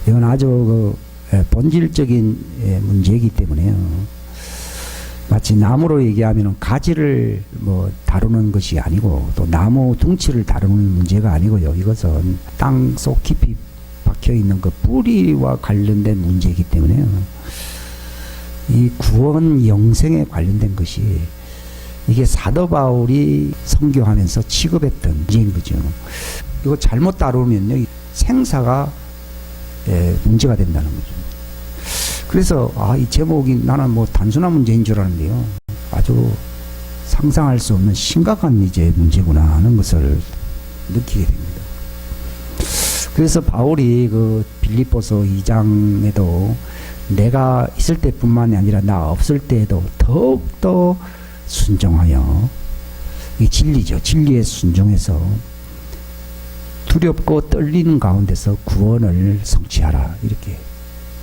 이건 아주 본질적인 문제이기 때문에요. 마치 나무로 얘기하면 가지를 뭐 다루는 것이 아니고 또 나무 둥치를 다루는 문제가 아니고요. 이것은 땅 속 깊이 박혀 있는 그 뿌리와 관련된 문제이기 때문에요. 이 구원 영생에 관련된 것이 이게 사도 바울이 선교하면서 취급했던 문제인 거죠. 이거 잘못 다루면요, 생사가 문제가 된다는 거죠. 그래서 이 제목이 나는 뭐 단순한 문제인 줄 알았는데요, 아주 상상할 수 없는 심각한 이제 문제구나 하는 것을 느끼게 됩니다. 그래서 바울이 그 빌립보서 2장에도 내가 있을 때뿐만이 아니라 나 없을 때에도 더욱더 순종하여, 이 진리죠. 진리에 순종해서 두렵고 떨리는 가운데서 구원을 성취하라, 이렇게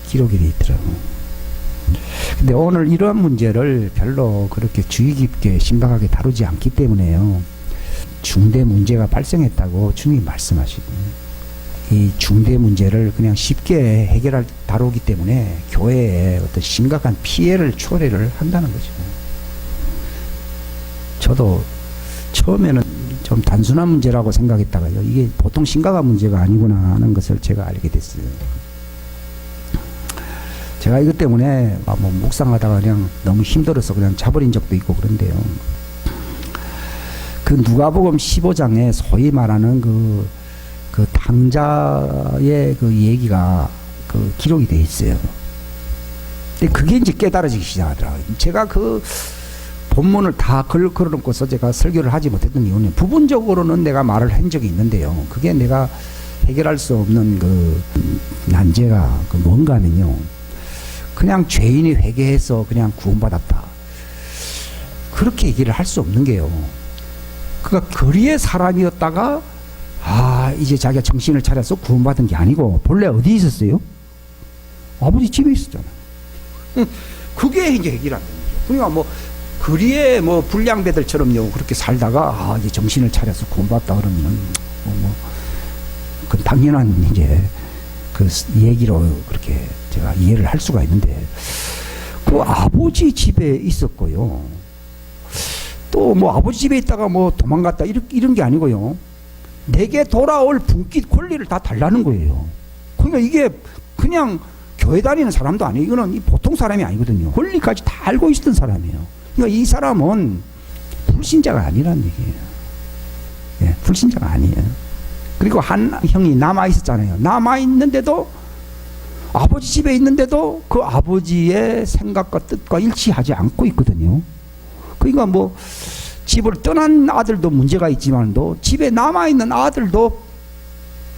기록이 되어 있더라고요. 근데 오늘 이러한 문제를 별로 그렇게 주의 깊게 심각하게 다루지 않기 때문에요, 중대 문제가 발생했다고 주님이 말씀하시고, 이 중대 문제를 그냥 쉽게 다루기 때문에 교회에 어떤 심각한 피해를 초래를 한다는 거죠. 저도 처음에는 좀 단순한 문제라고 생각했다가요, 이게 보통 심각한 문제가 아니구나 하는 것을 제가 알게 됐어요. 제가 이것 때문에 뭐 묵상하다가 그냥 너무 힘들어서 그냥 자버린 적도 있고 그런데요. 그 누가복음 15장에 소위 말하는 그 당자의 그 얘기가 그 기록이 돼 있어요. 근데 그게 이제 깨달아지기 시작하더라고요. 제가 그 본문을 다 걸어놓고서 제가 설교를 하지 못했던 이유는 부분적으로는 내가 말을 한 적이 있는데요, 그게 내가 해결할 수 없는 그 난제가 그 뭔가 하면요, 그냥 죄인이 회개해서 그냥 구원받았다, 그렇게 얘기를 할 수 없는 게요, 그가 거리의 사람이었다가 이제 자기가 정신을 차려서 구원받은 게 아니고 본래 어디 있었어요? 아버지 집에 있었잖아요. 그게 이제 해결 안 되는 거죠. 그러니까 뭐 거리에 뭐 불량배들처럼요 그렇게 살다가 이제 정신을 차려서 구원받다 그러면 그 당연한 이제 그 얘기로 그렇게 제가 이해를 할 수가 있는데, 그 아버지 집에 있었고요, 또 뭐 아버지 집에 있다가 뭐 도망갔다 이런 게 아니고요, 내게 돌아올 분깃 권리를 다 달라는 거예요. 그러니까 이게 그냥 교회 다니는 사람도 아니에요. 이거는 보통 사람이 아니거든요. 권리까지 다 알고 있었던 사람이에요. 그러니까 이 사람은 불신자가 아니란 얘기예요. 예, 불신자가 아니에요. 그리고 한 형이 남아 있었잖아요. 남아 있는데도, 아버지 집에 있는데도 그 아버지의 생각과 뜻과 일치하지 않고 있거든요. 그러니까 뭐 집을 떠난 아들도 문제가 있지만도 집에 남아있는 아들도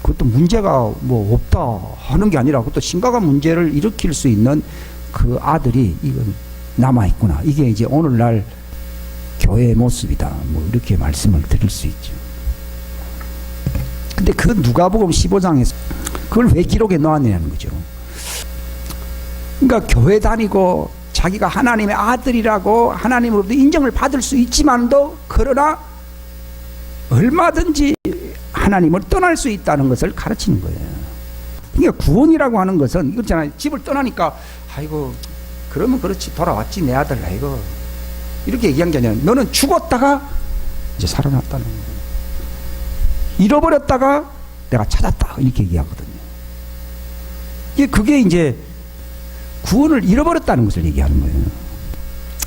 그것도 문제가 뭐 없다 하는 게 아니라 그것도 심각한 문제를 일으킬 수 있는 그 아들이 이건 남아있구나, 이게 이제 오늘날 교회의 모습이다, 뭐 이렇게 말씀을 드릴 수 있죠. 근데 그 누가복음 15장에서 그걸 왜 기록해 놓았냐는 거죠. 그러니까 교회 다니고 자기가 하나님의 아들이라고 하나님으로부터 인정을 받을 수 있지만도, 그러나 얼마든지 하나님을 떠날 수 있다는 것을 가르치는 거예요. 그러니까 구원이라고 하는 것은 이거잖아요. 집을 떠나니까 아이고 그러면 그렇지, 돌아왔지 내 아들, 아이고 이렇게 얘기한 게 아니라, 너는 죽었다가 이제 살아났다는 거예요. 잃어버렸다가 내가 찾았다, 이렇게 얘기하거든요. 그게 이제 구원을 잃어버렸다는 것을 얘기하는 거예요.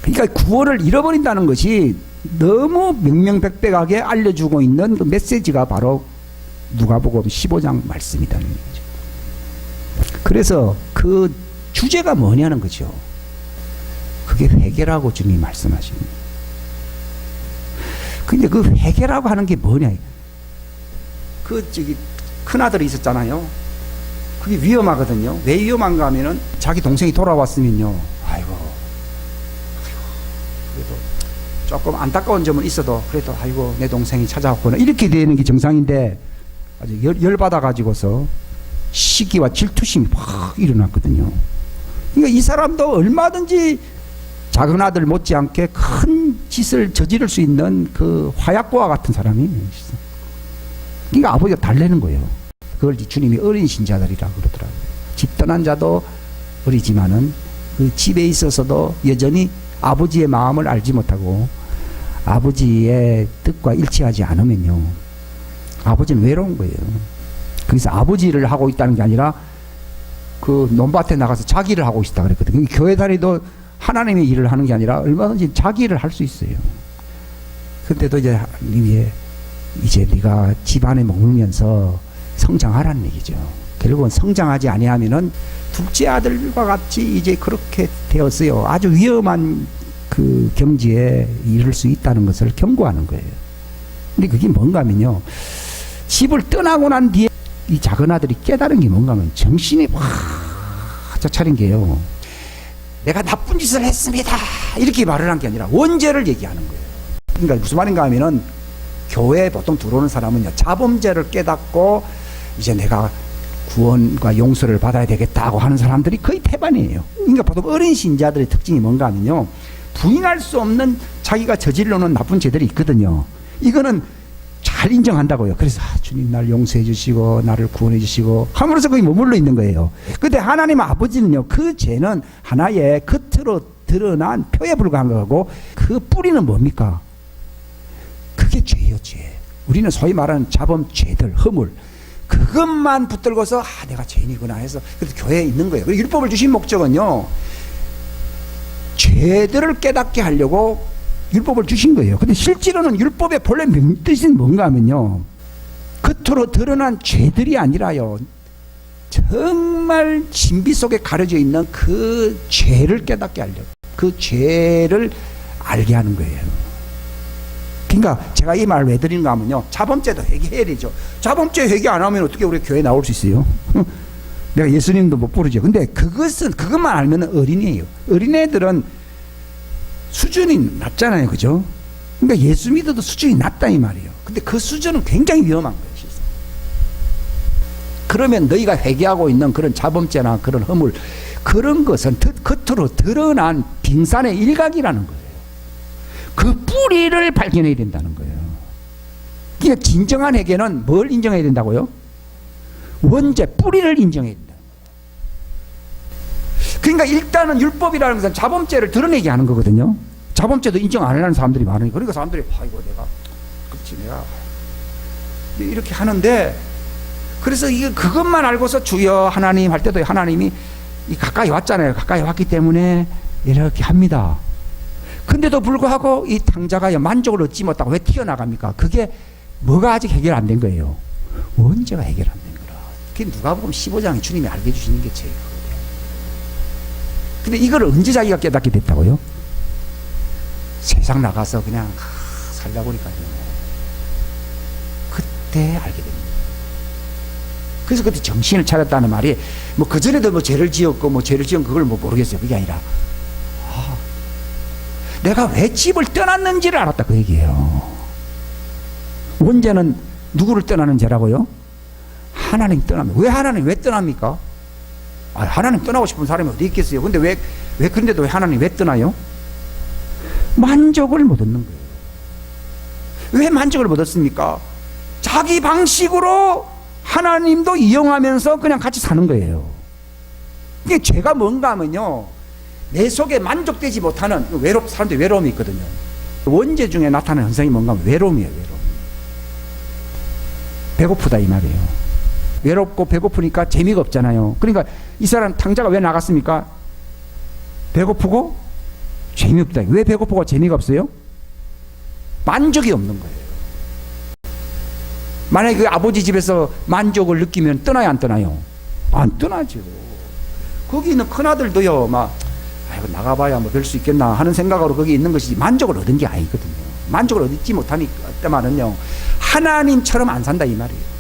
그러니까 구원을 잃어버린다는 것이 너무 명명백백하게 알려주고 있는 그 메시지가 바로 누가복음 15장 말씀이라는 거죠. 그래서 그 주제가 뭐냐는 거죠. 그게 회개라고 주님이 말씀하십니다. 근데 그 회개라고 하는 게 뭐냐, 큰아들이 있었잖아요. 그게 위험하거든요. 왜 위험한가 하면은 자기 동생이 돌아왔으면요, 아이고 그래도 조금 안타까운 점은 있어도 그래도 아이고 내 동생이 찾아왔구나, 이렇게 되는 게 정상인데 아주 열받아 가지고서 시기와 질투심이 확 일어났거든요. 그러니까 이 사람도 얼마든지 작은 아들 못지않게 큰 짓을 저지를 수 있는 그 화약고와 같은 사람이, 그러니까 아버지가 달래는 거예요. 그걸 주님이 어린 신자들이라고 그러더라고요. 떠난 자도 어리지만은 그 집에 있어서도 여전히 아버지의 마음을 알지 못하고 아버지의 뜻과 일치하지 않으면요, 아버지는 외로운 거예요. 그래서 아버지를 하고 있다는 게 아니라 그 논밭에 나가서 자기 일을 하고 있다 그랬거든요. 교회 다니도 하나님의 일을 하는 게 아니라 얼마든지 자기 일을 할 수 있어요. 근데도 이제 하나님이 이제 네가 집안에 머물면서 성장하라는 얘기죠. 결국은 성장하지 아니하면은 둘째 아들과 같이 이제 그렇게 되었어요. 아주 위험한 그 경지에 이를 수 있다는 것을 경고하는 거예요. 근데 그게 뭔가 하면요, 집을 떠나고 난 뒤에 이 작은 아들이 깨달은 게 뭔가 하면 정신이 확 차린 게요, 내가 나쁜 짓을 했습니다 이렇게 말을 한 게 아니라 원죄를 얘기하는 거예요. 그러니까 무슨 말인가 하면은 교회에 보통 들어오는 사람은요, 자범죄를 깨닫고 이제 내가 구원과 용서를 받아야 되겠다고 하는 사람들이 거의 태반이에요. 그러니까 보통 어린 신자들의 특징이 뭔가 하면요, 부인할 수 없는 자기가 저질러놓은 나쁜 죄들이 있거든요. 이거는 잘 인정한다고요. 그래서 주님 날 용서해 주시고 나를 구원해 주시고 하면서 거기 머물러 있는 거예요. 근데 하나님 아버지는요, 그 죄는 하나의 겉으로 드러난 표에 불과한 거고 그 뿌리는 뭡니까? 그게 죄예요, 죄. 우리는 소위 말하는 자범 죄들, 허물, 그것만 붙들고서 내가 죄인이구나 해서 그래서 교회에 있는 거예요. 그리고 율법을 주신 목적은요, 죄들을 깨닫게 하려고 율법을 주신 거예요. 근데 실제로는 율법의 본래 뜻은 뭔가 하면요, 겉으로 드러난 죄들이 아니라요, 정말 진비 속에 가려져 있는 그 죄를 깨닫게 하려고, 그 죄를 알게 하는 거예요. 그러니까 제가 이 말을 왜 드리는가 하면요, 자범죄도 회개해야 되죠. 자범죄 회개 안 하면 어떻게 우리 교회 나올 수 있어요? 내가 예수님도 못 부르죠. 근데 그것만 알면 어린이에요. 어린애들은 수준이 낮잖아요, 그죠? 그러니까 예수 믿어도 수준이 낮다 이 말이에요. 근데 그 수준은 굉장히 위험한 거예요, 실상. 그러면 너희가 회개하고 있는 그런 자범죄나 그런 허물, 그런 것은 겉으로 드러난 빙산의 일각이라는 거예요. 그 뿌리를 발견해야 된다는 거예요. 그러니까 진정한 회개는 뭘 인정해야 된다고요? 원죄, 뿌리를 인정해야 된다. 그러니까 일단은 율법이라는 것은 자범죄를 드러내게 하는 거거든요. 자범죄도 인정 안 하는 사람들이 많으니까. 그러니까 사람들이 아이고 내가 이렇게 하는데, 그래서 이게 그것만 알고서 주여 하나님 할 때도 하나님이 가까이 왔잖아요. 가까이 왔기 때문에 이렇게 합니다. 근데도 불구하고 이 탕자가 만족을 얻지 못하고 왜 튀어나갑니까? 그게 뭐가 아직 해결 안 된 거예요? 원죄가 해결 안 된 거라. 그게 누가복음 15장에 주님이 알게 해주시는 게 제일 거거든요. 근데 이걸 언제 자기가 깨닫게 됐다고요? 세상 나가서 그냥 살다 보니까요, 그때 알게 됩니다. 그래서 그때 정신을 차렸다는 말이 뭐 그전에도 뭐 죄를 지었고 뭐 죄를 지은 그걸 뭐 모르겠어요. 그게 아니라 내가 왜 집을 떠났는지를 알았다 그 얘기예요. 원죄는 누구를 떠나는 죄라고요? 하나님 떠납니다. 왜 하나님 왜 떠납니까? 하나님 떠나고 싶은 사람이 어디 있겠어요? 근데 왜 그런데도 왜 하나님 왜 떠나요? 만족을 못 얻는 거예요. 왜 만족을 못 얻습니까? 자기 방식으로 하나님도 이용하면서 그냥 같이 사는 거예요. 이게 죄가 뭔가 하면요, 내 속에 만족되지 못하는 사람들이 외로움이 있거든요. 원죄 중에 나타나는 현상이 뭔가 하면 외로움이에요. 외로움. 배고프다 이 말이에요. 외롭고 배고프니까 재미가 없잖아요. 그러니까 이 사람 탕자가 왜 나갔습니까? 배고프고 재미없다. 왜 배고프고 재미가 없어요? 만족이 없는 거예요. 만약에 그 아버지 집에서 만족을 느끼면 떠나요, 안 떠나요? 안 떠나죠. 거기 있는 큰아들도요, 아이고 나가봐야 뭐 될 수 있겠나 하는 생각으로 거기 있는 것이지 만족을 얻은 게 아니거든요. 만족을 얻지 못하니까만은요, 하나님처럼 안 산다 이 말이에요.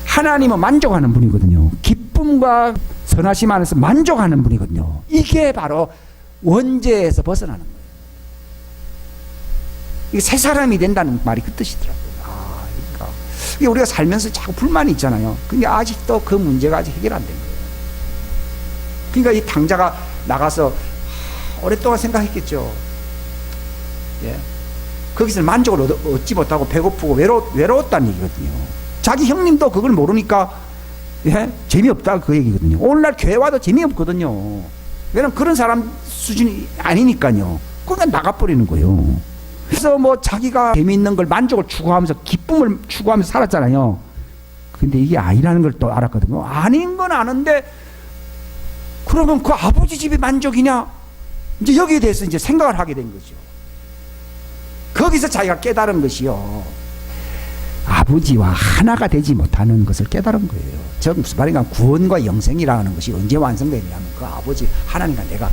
하나님은 만족하는 분이거든요. 기쁨과 선하심 안에서 만족하는 분이거든요. 이게 바로 원죄에서 벗어나는 거예요. 이게 새 사람이 된다는 말이 그 뜻이더라고요. 그러니까 우리가 살면서 자꾸 불만이 있잖아요. 근데 아직도 그 문제가 아직 해결 안 된 거예요. 그러니까 이 탕자가 나가서 오랫동안 생각했겠죠. 예. 거기서 만족을 얻지 못하고 배고프고 외로웠다는 얘기거든요. 자기 형님도 그걸 모르니까 예? 재미없다 그 얘기거든요. 오늘날 교회 와도 재미없거든요. 왜냐면 그런 사람 수준이 아니니까요. 그러니까 나가버리는 거예요. 그래서 뭐 자기가 재미있는 걸 만족을 추구하면서 기쁨을 추구하면서 살았잖아요. 근데 이게 아니라는 걸 또 알았거든요. 아닌 건 아는데 그러면 그 아버지 집이 만족이냐? 이제 여기에 대해서 이제 생각을 하게 된 거죠. 거기서 자기가 깨달은 것이요. 아버지와 하나가 되지 못하는 것을 깨달은 거예요. 즉 무슨 말인가 구원과 영생이라는 것이 언제 완성되냐면 그 아버지 하나님과 내가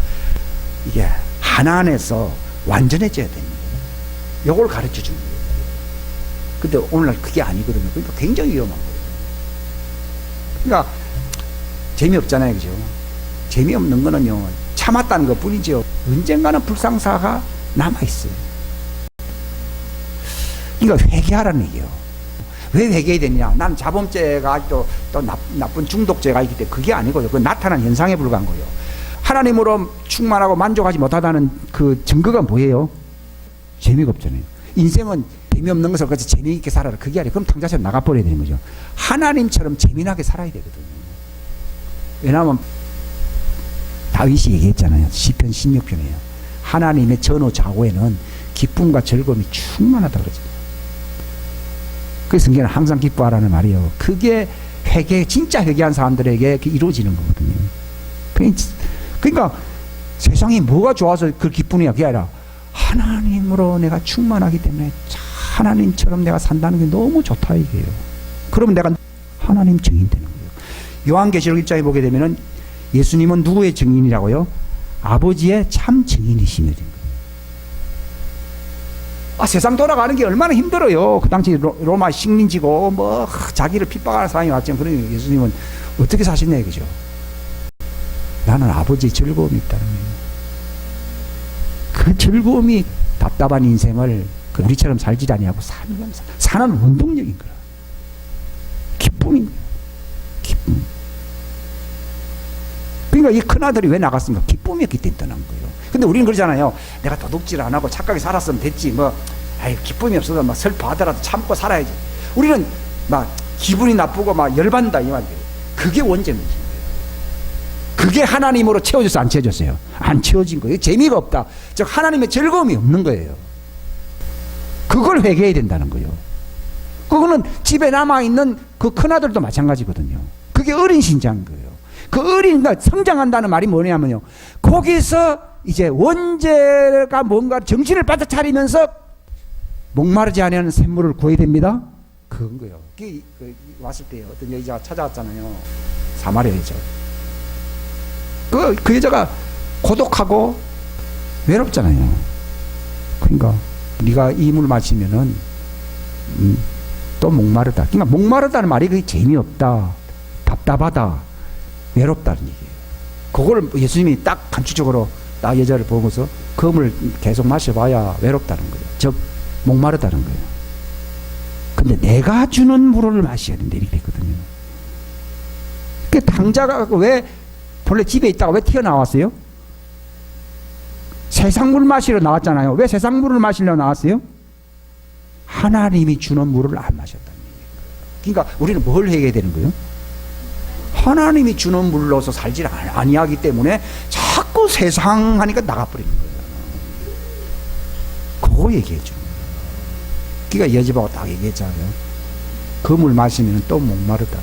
이게 하나 안에서 완전해져야 됩니다. 요걸 가르쳐 주는 거예요. 근데 오늘날 그게 아니거든요. 그러니까 굉장히 위험한 거예요. 그러니까 재미없잖아요. 그죠? 재미없는 거는요. 참았다는 것 뿐이죠. 언젠가는 불상사가 남아있어요. 그러니까 회개하라는 얘기예요. 왜 회개해야 되느냐? 난 자범죄가 아직도 또 나쁜 중독죄가 있기 때문에 그게 아니고요. 그건 나타난 현상에 불과한 거예요. 하나님으로 충만하고 만족하지 못하다는 그 증거가 뭐예요? 재미가 없잖아요. 인생은 재미없는 것을 그래서 재미있게 살아라. 그게 아니라 그럼 당자체로 나가버려야 되는 거죠. 하나님처럼 재미나게 살아야 되거든요. 왜냐하면 다윗이 얘기했잖아요. 시편 16편에요. 하나님의 전후좌우에는 기쁨과 즐거움이 충만하다고 그러잖아요. 그래서 성경은 항상 기뻐하라는 말이에요. 그게 회개, 진짜 회개한 사람들에게 이루어지는 거거든요. 그러니까 세상에 뭐가 좋아서 그 기쁨이야. 그게 아니라 하나님으로 내가 충만하기 때문에 하나님처럼 내가 산다는 게 너무 좋다 이게요. 그러면 내가 하나님 증인 되는 거예요. 요한계시록 1장에 보게 되면은 예수님은 누구의 증인이라고요? 아버지의 참 증인이시며. 세상 돌아가는 게 얼마나 힘들어요. 그 당시 로마 식민지고 뭐 자기를 핍박하는 사람이 왔지만 그러니 예수님은 어떻게 사시냐 그죠? 나는 아버지의 즐거움이 있다는 거예요. 그 즐거움이 답답한 인생을 우리처럼 살지 아니하고 사는 원동력인 거라. 기쁨인 거예요. 기쁨. 그러니까 이 큰아들이 왜 나갔습니까? 기쁨이었기 때문에 떠난 거예요. 근데 우리는 그러잖아요. 내가 도둑질 안 하고 착하게 살았으면 됐지. 기쁨이 없어도 막 슬퍼하더라도 참고 살아야지. 우리는 막 기분이 나쁘고 막 열받는다 이 말이에요. 그게 원죄인 거예요. 그게 하나님으로 채워졌어, 안 채워졌어요? 안 채워진 거예요. 재미가 없다. 즉 하나님의 즐거움이 없는 거예요. 그걸 회개해야 된다는 거예요. 그거는 집에 남아있는 그 큰아들도 마찬가지거든요. 그게 어린 신자인 거예요. 그 어린이가 성장한다는 말이 뭐냐면요. 거기서 이제 원죄가 뭔가 정신을 바짝 차리면서 목마르지 않은 샘물을 구해야 됩니다. 그건 거예요. 왔을 때 어떤 여자가 찾아왔잖아요. 사마리아 여자. 그 여자가 고독하고 외롭잖아요. 그러니까 네가 이 물 마시면은 또 목마르다. 그러니까 목마르다는 말이 그게 재미없다, 답답하다, 외롭다는 얘기예요. 그걸 예수님이 딱 간추적으로 나 여자를 보고서 그 물을 계속 마셔봐야 외롭다는 거예요. 즉 목마르다는 거예요. 근데 내가 주는 물을 마셔야 된다 이렇게 됐거든요. 그 당자가 왜 본래 집에 있다가 왜 튀어나왔어요? 세상 물 마시러 나왔잖아요. 왜 세상 물을 마시려 나왔어요? 하나님이 주는 물을 안 마셨다는 얘기예요. 그러니까 우리는 뭘 해야 되는 거예요? 하나님이 주는 물로서 살지 아니하기 때문에 자꾸 세상 하니까 나가버리는 거예요. 그거 얘기해 주는 거예요. 그러니까 여집하고 딱 얘기했잖아요. 그 물 마시면 또 목마르다.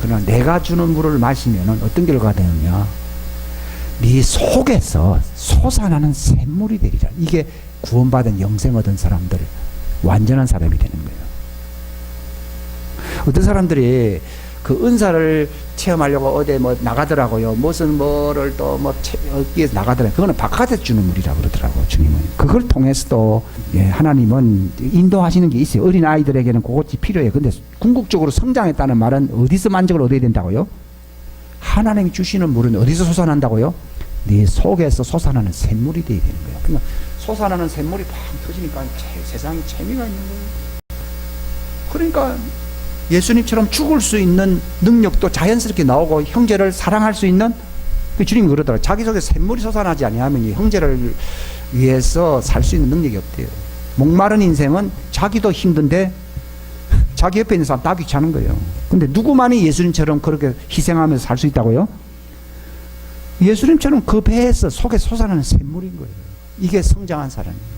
그러나 내가 주는 물을 마시면 어떤 결과가 되느냐? 네 속에서 솟아나는 샘물이 되리라. 이게 구원받은 영생 얻은 사람들, 완전한 사람이 되는 거예요. 어떤 사람들이 그 은사를 체험하려고 어디 뭐 나가더라고요. 무슨 뭐를 또 뭐 얻기 위해서 나가더라고요. 그거는 바깥에서 주는 물이라고 그러더라고요. 주님은. 그걸 통해서도 하나님은 인도하시는 게 있어요. 어린 아이들에게는 그것이 필요해요. 근데 궁극적으로 성장했다는 말은 어디서 만족을 얻어야 된다고요? 하나님이 주시는 물은 어디서 솟아난다고요? 네 속에서 솟아나는 샘물이 되어야 되는 거예요. 그러니까 솟아나는 샘물이 팍 터지니까 세상에 재미가 있는 거예요. 그러니까 예수님처럼 죽을 수 있는 능력도 자연스럽게 나오고 형제를 사랑할 수 있는 주님이 그러더라고요. 자기 속에 샘물이 솟아나지 아니하면 형제를 위해서 살 수 있는 능력이 없대요. 목마른 인생은 자기도 힘든데 자기 옆에 있는 사람 다 귀찮은 거예요. 근데 누구만이 예수님처럼 그렇게 희생하면서 살 수 있다고요? 예수님처럼 그 배에서 속에 솟아나는 샘물인 거예요. 이게 성장한 사람인 거예요.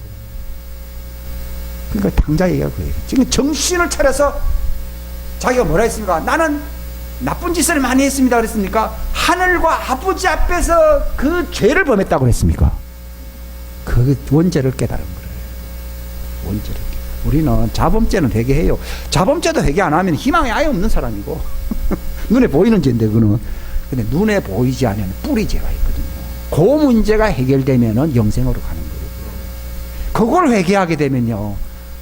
그러니까 당자 얘기가 그래요. 지금 정신을 차려서 자기가 뭐라 했습니까? 나는 나쁜 짓을 많이 했습니다. 그랬습니까? 하늘과 아버지 앞에서 그 죄를 범했다고 그랬습니까? 그 원죄를 깨달은 거예요. 원죄를. 우리는 자범죄는 회개해요. 자범죄도 회개 안 하면 희망이 아예 없는 사람이고 눈에 보이는 죄인데 그거는. 근데 눈에 보이지 않는 뿌리죄가 있거든요. 그 문제가 해결되면은 영생으로 가는 거예요. 그걸 회개하게 되면요,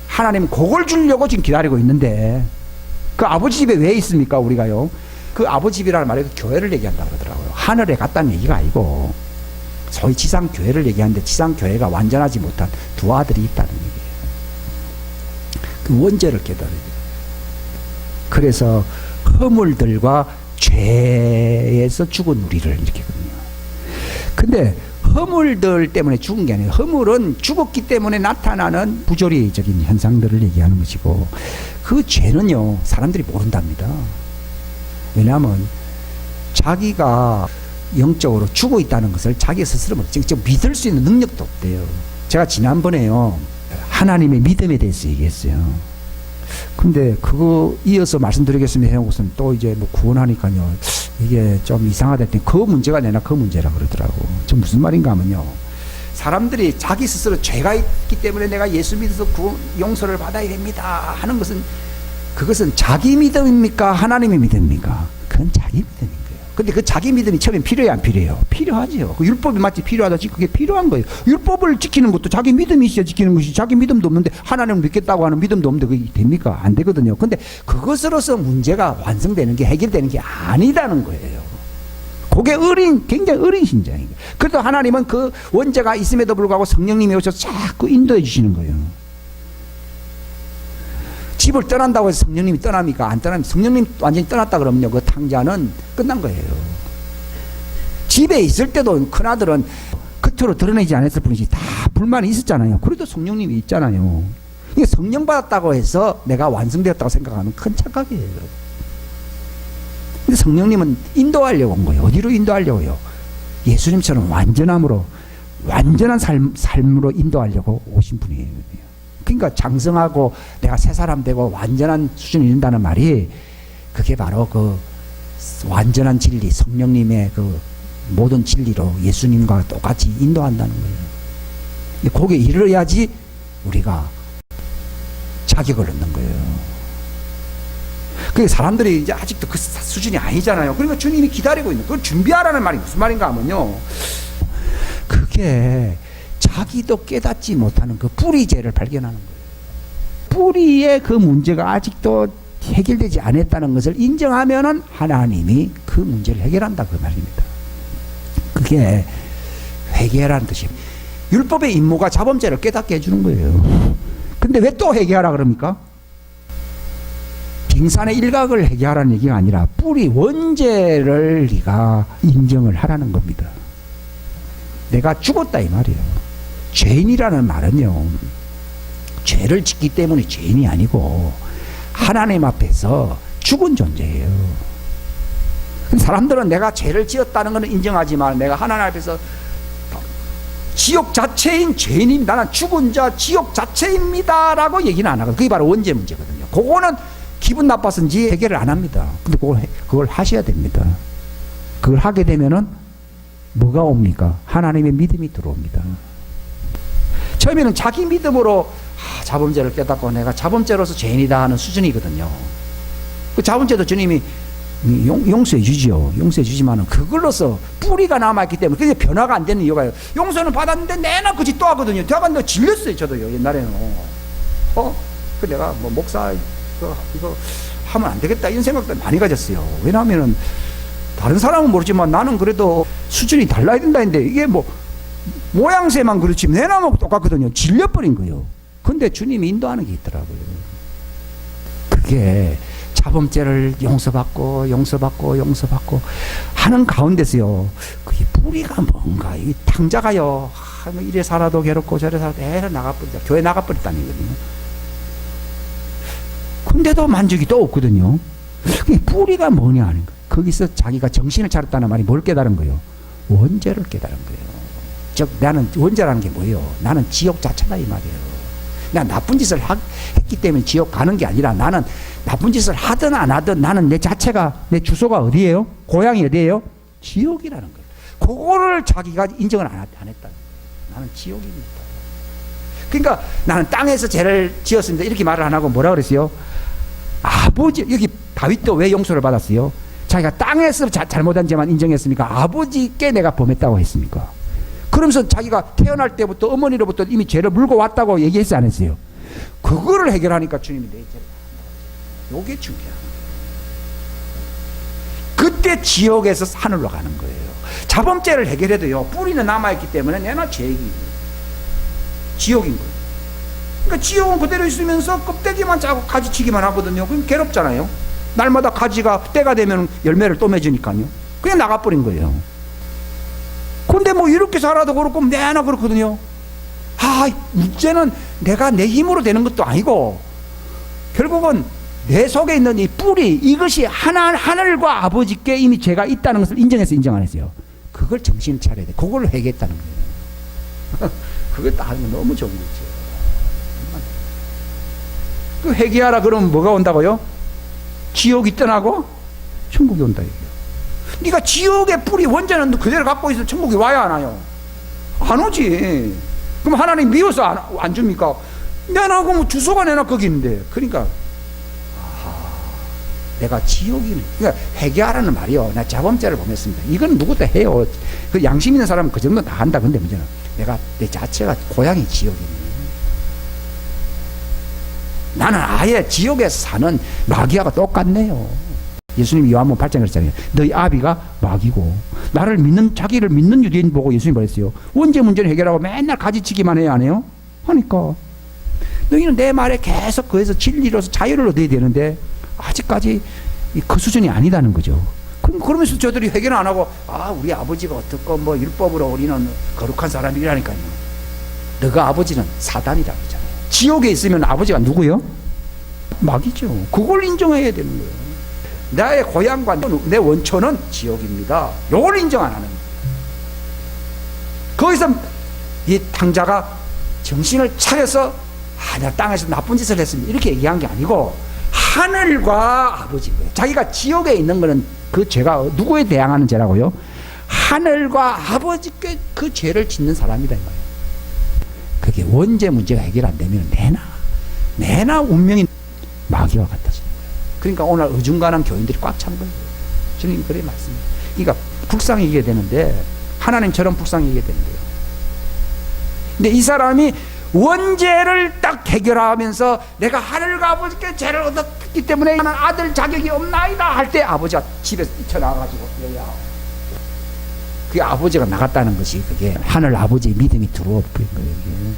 하나님은 그걸 주려고 지금 기다리고 있는데, 그 아버지 집에 왜 있습니까 우리가요? 그 아버지 집이라는 말이 그 교회를 얘기한다고 그러더라고요. 하늘에 갔다는 얘기가 아니고 소위 지상교회를 얘기하는데, 지상교회가 완전하지 못한 두 아들이 있다는 얘기예요. 그 원죄를 깨달아야 돼요. 그래서 허물들과 죄에서 죽은 우리를 일으키거든요. 근데 허물들 때문에 죽은 게 아니에요. 허물은 죽었기 때문에 나타나는 부조리적인 현상들을 얘기하는 것이고, 그 죄는요 사람들이 모른답니다. 왜냐하면 자기가 영적으로 죽어 있다는 것을 자기 스스로 직접 믿을 수 있는 능력도 없대요. 제가 지난번에요 하나님의 믿음에 대해서 얘기했어요. 근데 그거 이어서 말씀드리겠습니다 해놓고서는 또 이제 뭐 구원하니까요 이게 좀 이상하다 했더니 그 문제가 내나 그 문제라 그러더라고. 저 무슨 말인가 하면요, 사람들이 자기 스스로 죄가 있기 때문에 내가 예수 믿어서 용서를 받아야 됩니다 하는 것은, 그것은 자기 믿음입니까 하나님의 믿음입니까? 그건 자기 믿음인 거예요. 근데 그 자기 믿음이 처음엔 필요해요 안 필요해요? 필요하죠. 그 율법이 마치 필요하다지 그게 필요한 거예요. 율법을 지키는 것도 자기 믿음이 있어야 지키는 것이, 자기 믿음도 없는데 하나님을 믿겠다고 하는 믿음도 없는데 그게 됩니까? 안 되거든요. 근데 그것으로서 문제가 완성되는 게, 해결되는 게 아니다는 거예요. 그게 굉장히 어린 신장이에요. 그래도 하나님은 그 원죄가 있음에도 불구하고 성령님이 오셔서 자꾸 인도해 주시는 거예요. 집을 떠난다고 해서 성령님이 떠납니까? 안 떠납니다. 성령님 완전히 떠났다 그러면요, 그 탕자는 끝난 거예요. 집에 있을 때도 큰아들은 겉으로 드러내지 않았을 뿐이지 다 불만이 있었잖아요. 그래도 성령님이 있잖아요. 이게 성령 받았다고 해서 내가 완성되었다고 생각하면 큰 착각이에요. 근데 성령님은 인도하려고 온 거예요. 어디로 인도하려고요? 예수님처럼 완전함으로, 완전한 삶으로 인도하려고 오신 분이에요. 그러니까 장성하고 내가 새 사람 되고 완전한 수준이 이른다는 말이, 그게 바로 그 완전한 진리, 성령님의 그 모든 진리로 예수님과 똑같이 인도한다는 거예요. 거기에 이르러야지 우리가 자격을 얻는 거예요. 그 사람들이 이제 아직도 그 수준이 아니잖아요. 그러니까 주님이 기다리고 있는, 그걸 준비하라는 말이 무슨 말인가 하면요, 그게 자기도 깨닫지 못하는 그 뿌리죄를 발견하는 거예요. 뿌리의 그 문제가 아직도 해결되지 않았다는 것을 인정하면은 하나님이 그 문제를 해결한다 그 말입니다. 그게 회개라는 뜻입니다. 율법의 임무가 자범죄를 깨닫게 해주는 거예요. 근데 왜 또 회개하라 그럽니까? 빙산의 일각을 회개하라는 얘기가 아니라 뿌리 원죄를 네가 인정을 하라는 겁니다. 내가 죽었다 이 말이에요. 죄인이라는 말은요, 죄를 짓기 때문에 죄인이 아니고 하나님 앞에서 죽은 존재예요. 사람들은 내가 죄를 지었다는 것은 인정하지만 내가 하나님 앞에서 지옥 자체인 죄인입니다, 나는 죽은 자 지옥 자체입니다 라고 얘기는 안 하거든요. 그게 바로 원죄 문제거든요. 그거는 기분 나빠서인지 해결을 안 합니다. 근데 그걸 하셔야 됩니다. 그걸 하게 되면은 뭐가 옵니까? 하나님의 믿음이 들어옵니다. 처음에는 자기 믿음으로 자범죄를 깨닫고 내가 자범죄로서 죄인이다 하는 수준이거든요. 그 자범죄도 주님이 용서해 주지요. 용서해 주지만은 그걸로서 뿌리가 남아있기 때문에 그게 변화가 안 되는 이유가, 용서는 받았는데 내나 그짓 또 하거든요. 내가 질렸어요. 저도요 옛날에는. 그 내가 뭐 목사 이거 하면 안 되겠다 이런 생각도 많이 가졌어요. 왜냐하면은 다른 사람은 모르지만 나는 그래도 수준이 달라야 된다 했는데, 이게 뭐 모양새만 그렇지 내나하고 똑같거든요. 질려버린 거예요. 근데 주님이 인도하는 게 있더라고요. 그게 자범죄를 용서받고 하는 가운데서요, 그게 뿌리가 뭔가, 이 탕자가요, 이래 살아도 괴롭고 저래 살아도 애를 나가버리다, 교회 나가버렸다는 거거든요. 근데도 만족이 또 없거든요. 그게 뿌리가 뭐냐 하는 거예요. 거기서 자기가 정신을 차렸다는 말이 뭘 깨달은 거예요? 원죄를 깨달은 거예요. 즉 나는 원죄라는 게 뭐예요? 나는 지옥 자체다 이 말이에요. 나 나쁜 짓을 했기 때문에 지옥 가는 게 아니라 나는 나쁜 짓을 하든 안 하든 나는 내 자체가 내 주소가 어디예요? 고향이 어디예요? 지옥이라는 거예요. 그거를 자기가 인정을 안 했다. 나는 지옥입니다. 그러니까 나는 땅에서 죄를 지었습니다. 이렇게 말을 안 하고 뭐라 그랬어요? 아버지, 여기 다윗도 왜 용서를 받았어요? 자기가 땅에서 잘못한 죄만 인정했습니까? 아버지께 내가 범했다고 했습니까? 그러면서 자기가 태어날 때부터 어머니로부터 이미 죄를 물고 왔다고 얘기했지 안 했어요? 그거를 해결하니까 주님이 내 죄를 받는다. 이게 중요한 거예요. 그때 지옥에서 하늘로 가는 거예요. 자범죄를 해결해도요, 뿌리는 남아있기 때문에 내나 죄악이 지옥인 거예요. 그러니까 지옥은 그대로 있으면서 껍데기만 짜고 가지치기만 하거든요. 그럼 괴롭잖아요. 날마다 가지가 때가 되면 열매를 또 맺으니까요. 그냥 나가버린 거예요. 근데 뭐 이렇게 살아도 그렇고 내나 그렇거든요. 문제는 내가 내 힘으로 되는 것도 아니고 결국은 내 속에 있는 이 뿌리, 이것이 하늘과 아버지께 이미 죄가 있다는 것을 인정해서 인정 안 했어요. 그걸 정신 차려야 돼. 그걸 회개했다는 거예요. 그걸 딱 하면 너무 좋은 거죠. 그 회개하라 그러면 뭐가 온다고요? 지옥이 떠나고 천국이 온다 얘기예요. 네가 지옥의 뿌리 원죄는 그대로 갖고 있어 천국이 와야 안 와요? 안 오지. 그럼 하나님 미워서 안 줍니까? 내놔 그럼 주소가 내놔 거기 있는데. 그러니까 내가 지옥이네. 그러니까 회개하라는 말이요. 나 자범죄를 범했습니다. 이건 누구도 해요. 그 양심 있는 사람은 그 정도 다 한다. 근데 문제는 내가 내 자체가 고향이 지옥이네. 나는 아예 지옥에서 사는 마귀하고 똑같네요. 예수님이 요한복음 8장에 그랬잖아요. 너희 아비가 마귀고 나를 믿는 자기를 믿는 유대인 보고 예수님이 그랬어요. 원죄 문제를 해결하고 맨날 가지치기만 해야 안 해요? 하니까 너희는 내 말에 계속 그에서 진리로서 자유를 얻어야 되는데 아직까지 그 수준이 아니다는 거죠. 그러면서 저들이 회개는 안 하고 우리 아버지가 어떻고 뭐 율법으로 우리는 거룩한 사람이라니까요. 너가 아버지는 사단이라고 그러잖아요. 지옥에 있으면 아버지가 누구요? 마귀죠. 그걸 인정해야 되는 거예요. 나의 고향과 내 원초는 지옥입니다. 이걸 인정 안 하는 거예요. 거기서 이 탕자가 정신을 차려서 내가 땅에서 나쁜 짓을 했습니다. 이렇게 얘기한 게 아니고 하늘과 아버지인 거예요. 자기가 지옥에 있는 거는 그 죄가 누구에 대항하는 죄라고요? 하늘과 아버지께 그 죄를 짓는 사람이다 이 말이에요. 그게 원죄 문제가 해결 안 되면 내나 운명이 마귀와 같아지는 거예요. 그러니까 오늘 어중간한 교인들이 꽉 찬 거예요. 주님 그래 말씀해요. 그러니까 불쌍히 이겨야 되는데 하나님처럼 불쌍히 이겨야 되는데요. 근데 이 사람이 원죄를 딱 해결하면서 내가 하늘과 아버지께 죄를 얻었기 때문에 나는 아들 자격이 없나이다 할 때 아버지가 집에서 뛰쳐나와가지고 그게 아버지가 나갔다는 것이 그게 하늘 아버지의 믿음이 들어와 버린 거예요.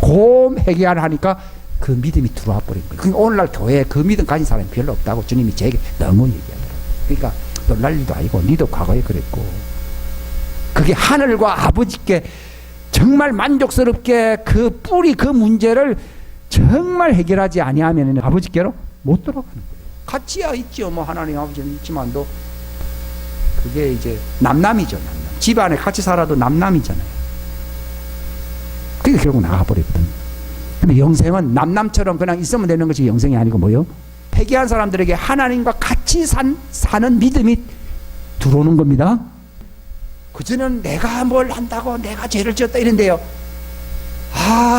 곰 회개를 하니까 그 믿음이 들어와 버린 거예요. 그러니까 오늘날 교회에 그 믿음 가진 사람이 별로 없다고 주님이 제게 너무 얘기하더라고요. 그러니까 놀랄 일도 아니고 니도 과거에 그랬고 그게 하늘과 아버지께 정말 만족스럽게 그 뿌리 그 문제를 정말 해결하지 아니하면 아버지께로 못 돌아가는 거예요. 같이야 있죠. 뭐 하나님 아버지는 있지만도 그게 이제 남남이죠. 집안에 같이 살아도 남남이잖아요. 그게 결국 나가버리거든요. 근데 영생은 남남처럼 그냥 있으면 되는 것이 영생이 아니고 뭐요? 회개한 사람들에게 하나님과 같이 사는 믿음이 들어오는 겁니다. 그전에는 내가 뭘 한다고 내가 죄를 지었다 이런데요.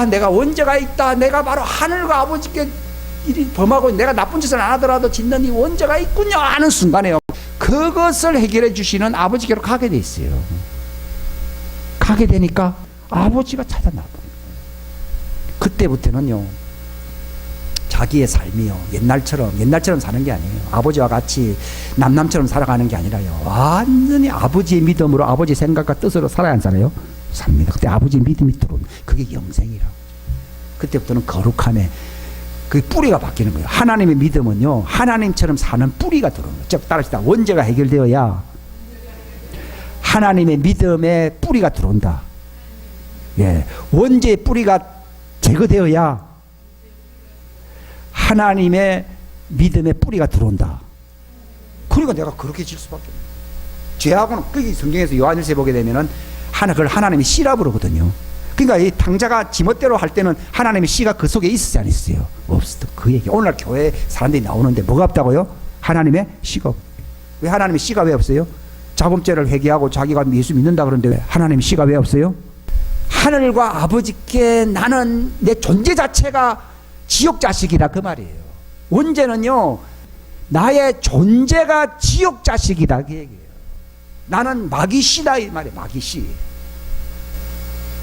내가 원죄가 있다. 내가 바로 하늘과 아버지께 일이 범하고 내가 나쁜 짓을 안 하더라도 짓는 이 원죄가 있군요 하는 순간에요. 그것을 해결해 주시는 아버지께로 가게 돼 있어요. 가게 되니까 아버지가 찾아 나버려요. 그때부터는요. 자기의 삶이요. 옛날처럼 사는 게 아니에요. 아버지와 같이 남남처럼 살아가는 게 아니라요. 완전히 아버지의 믿음으로 아버지의 생각과 뜻으로 살아야 하잖아요. 삽니다. 그때 아버지의 믿음이 들어오는 그게 영생이라고. 그때부터는 거룩함에 그 뿌리가 바뀌는 거예요. 하나님의 믿음은요. 하나님처럼 사는 뿌리가 들어오는 거예요. 즉 따라서 원죄가 해결되어야 하나님의 믿음의 뿌리가 들어온다. 원죄의 뿌리가 제거되어야 하나님의 믿음의 뿌리가 들어온다. 그러니까 내가 그렇게 질 수밖에 없어요. 죄하고는 거기 성경에서 요한일서 보게 되면은 그걸 하나님의 씨라 부르거든요. 그러니까 이 당자가 지멋대로 할 때는 하나님의 씨가 그 속에 있었지 않았어요? 없었던 그 얘기. 오늘날 교회 사람들이 나오는데 뭐가 없다고요? 하나님의 씨가. 왜 하나님의 씨가 왜 없어요? 자범죄를 회개하고 자기가 예수 믿는다 그러는데 왜 하나님의 씨가 왜 없어요? 하늘과 아버지께 나는 내 존재 자체가 지옥 자식이다 그 말이에요. 원죄는요, 나의 존재가 지옥 자식이다 그 얘기예요. 나는 마귀씨다 이 말이에요. 마귀씨.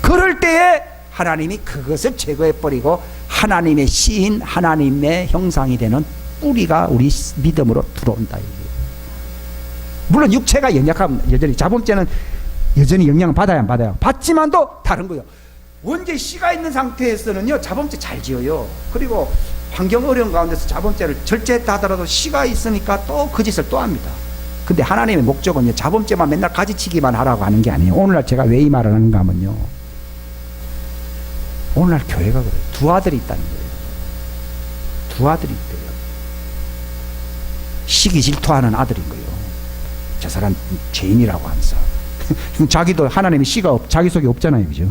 그럴 때에 하나님이 그것을 제거해버리고 하나님의 씨인 하나님의 형상이 되는 뿌리가 우리 믿음으로 들어온다. 물론 육체가 연약하면 여전히 자범죄는 여전히 영향을 받아야 안 받아요. 받지만도 다른 거예요. 원죄 씨가 있는 상태에서는요 자범죄 잘 지어요. 그리고 환경 어려운 가운데서 자범죄를 절제했다 하더라도 씨가 있으니까 또 그 짓을 또 합니다. 근데 하나님의 목적은요 자범죄만 맨날 가지치기만 하라고 하는 게 아니에요. 오늘날 제가 왜 이 말을 하는가 하면요, 오늘날 교회가 그래요. 두 아들이 있다는 거예요. 두 아들이 있대요. 시기 질투하는 아들인 거예요. 저 사람 죄인이라고 하면서 자기도 하나님의 씨가 자기 속에 없잖아요. 그죠?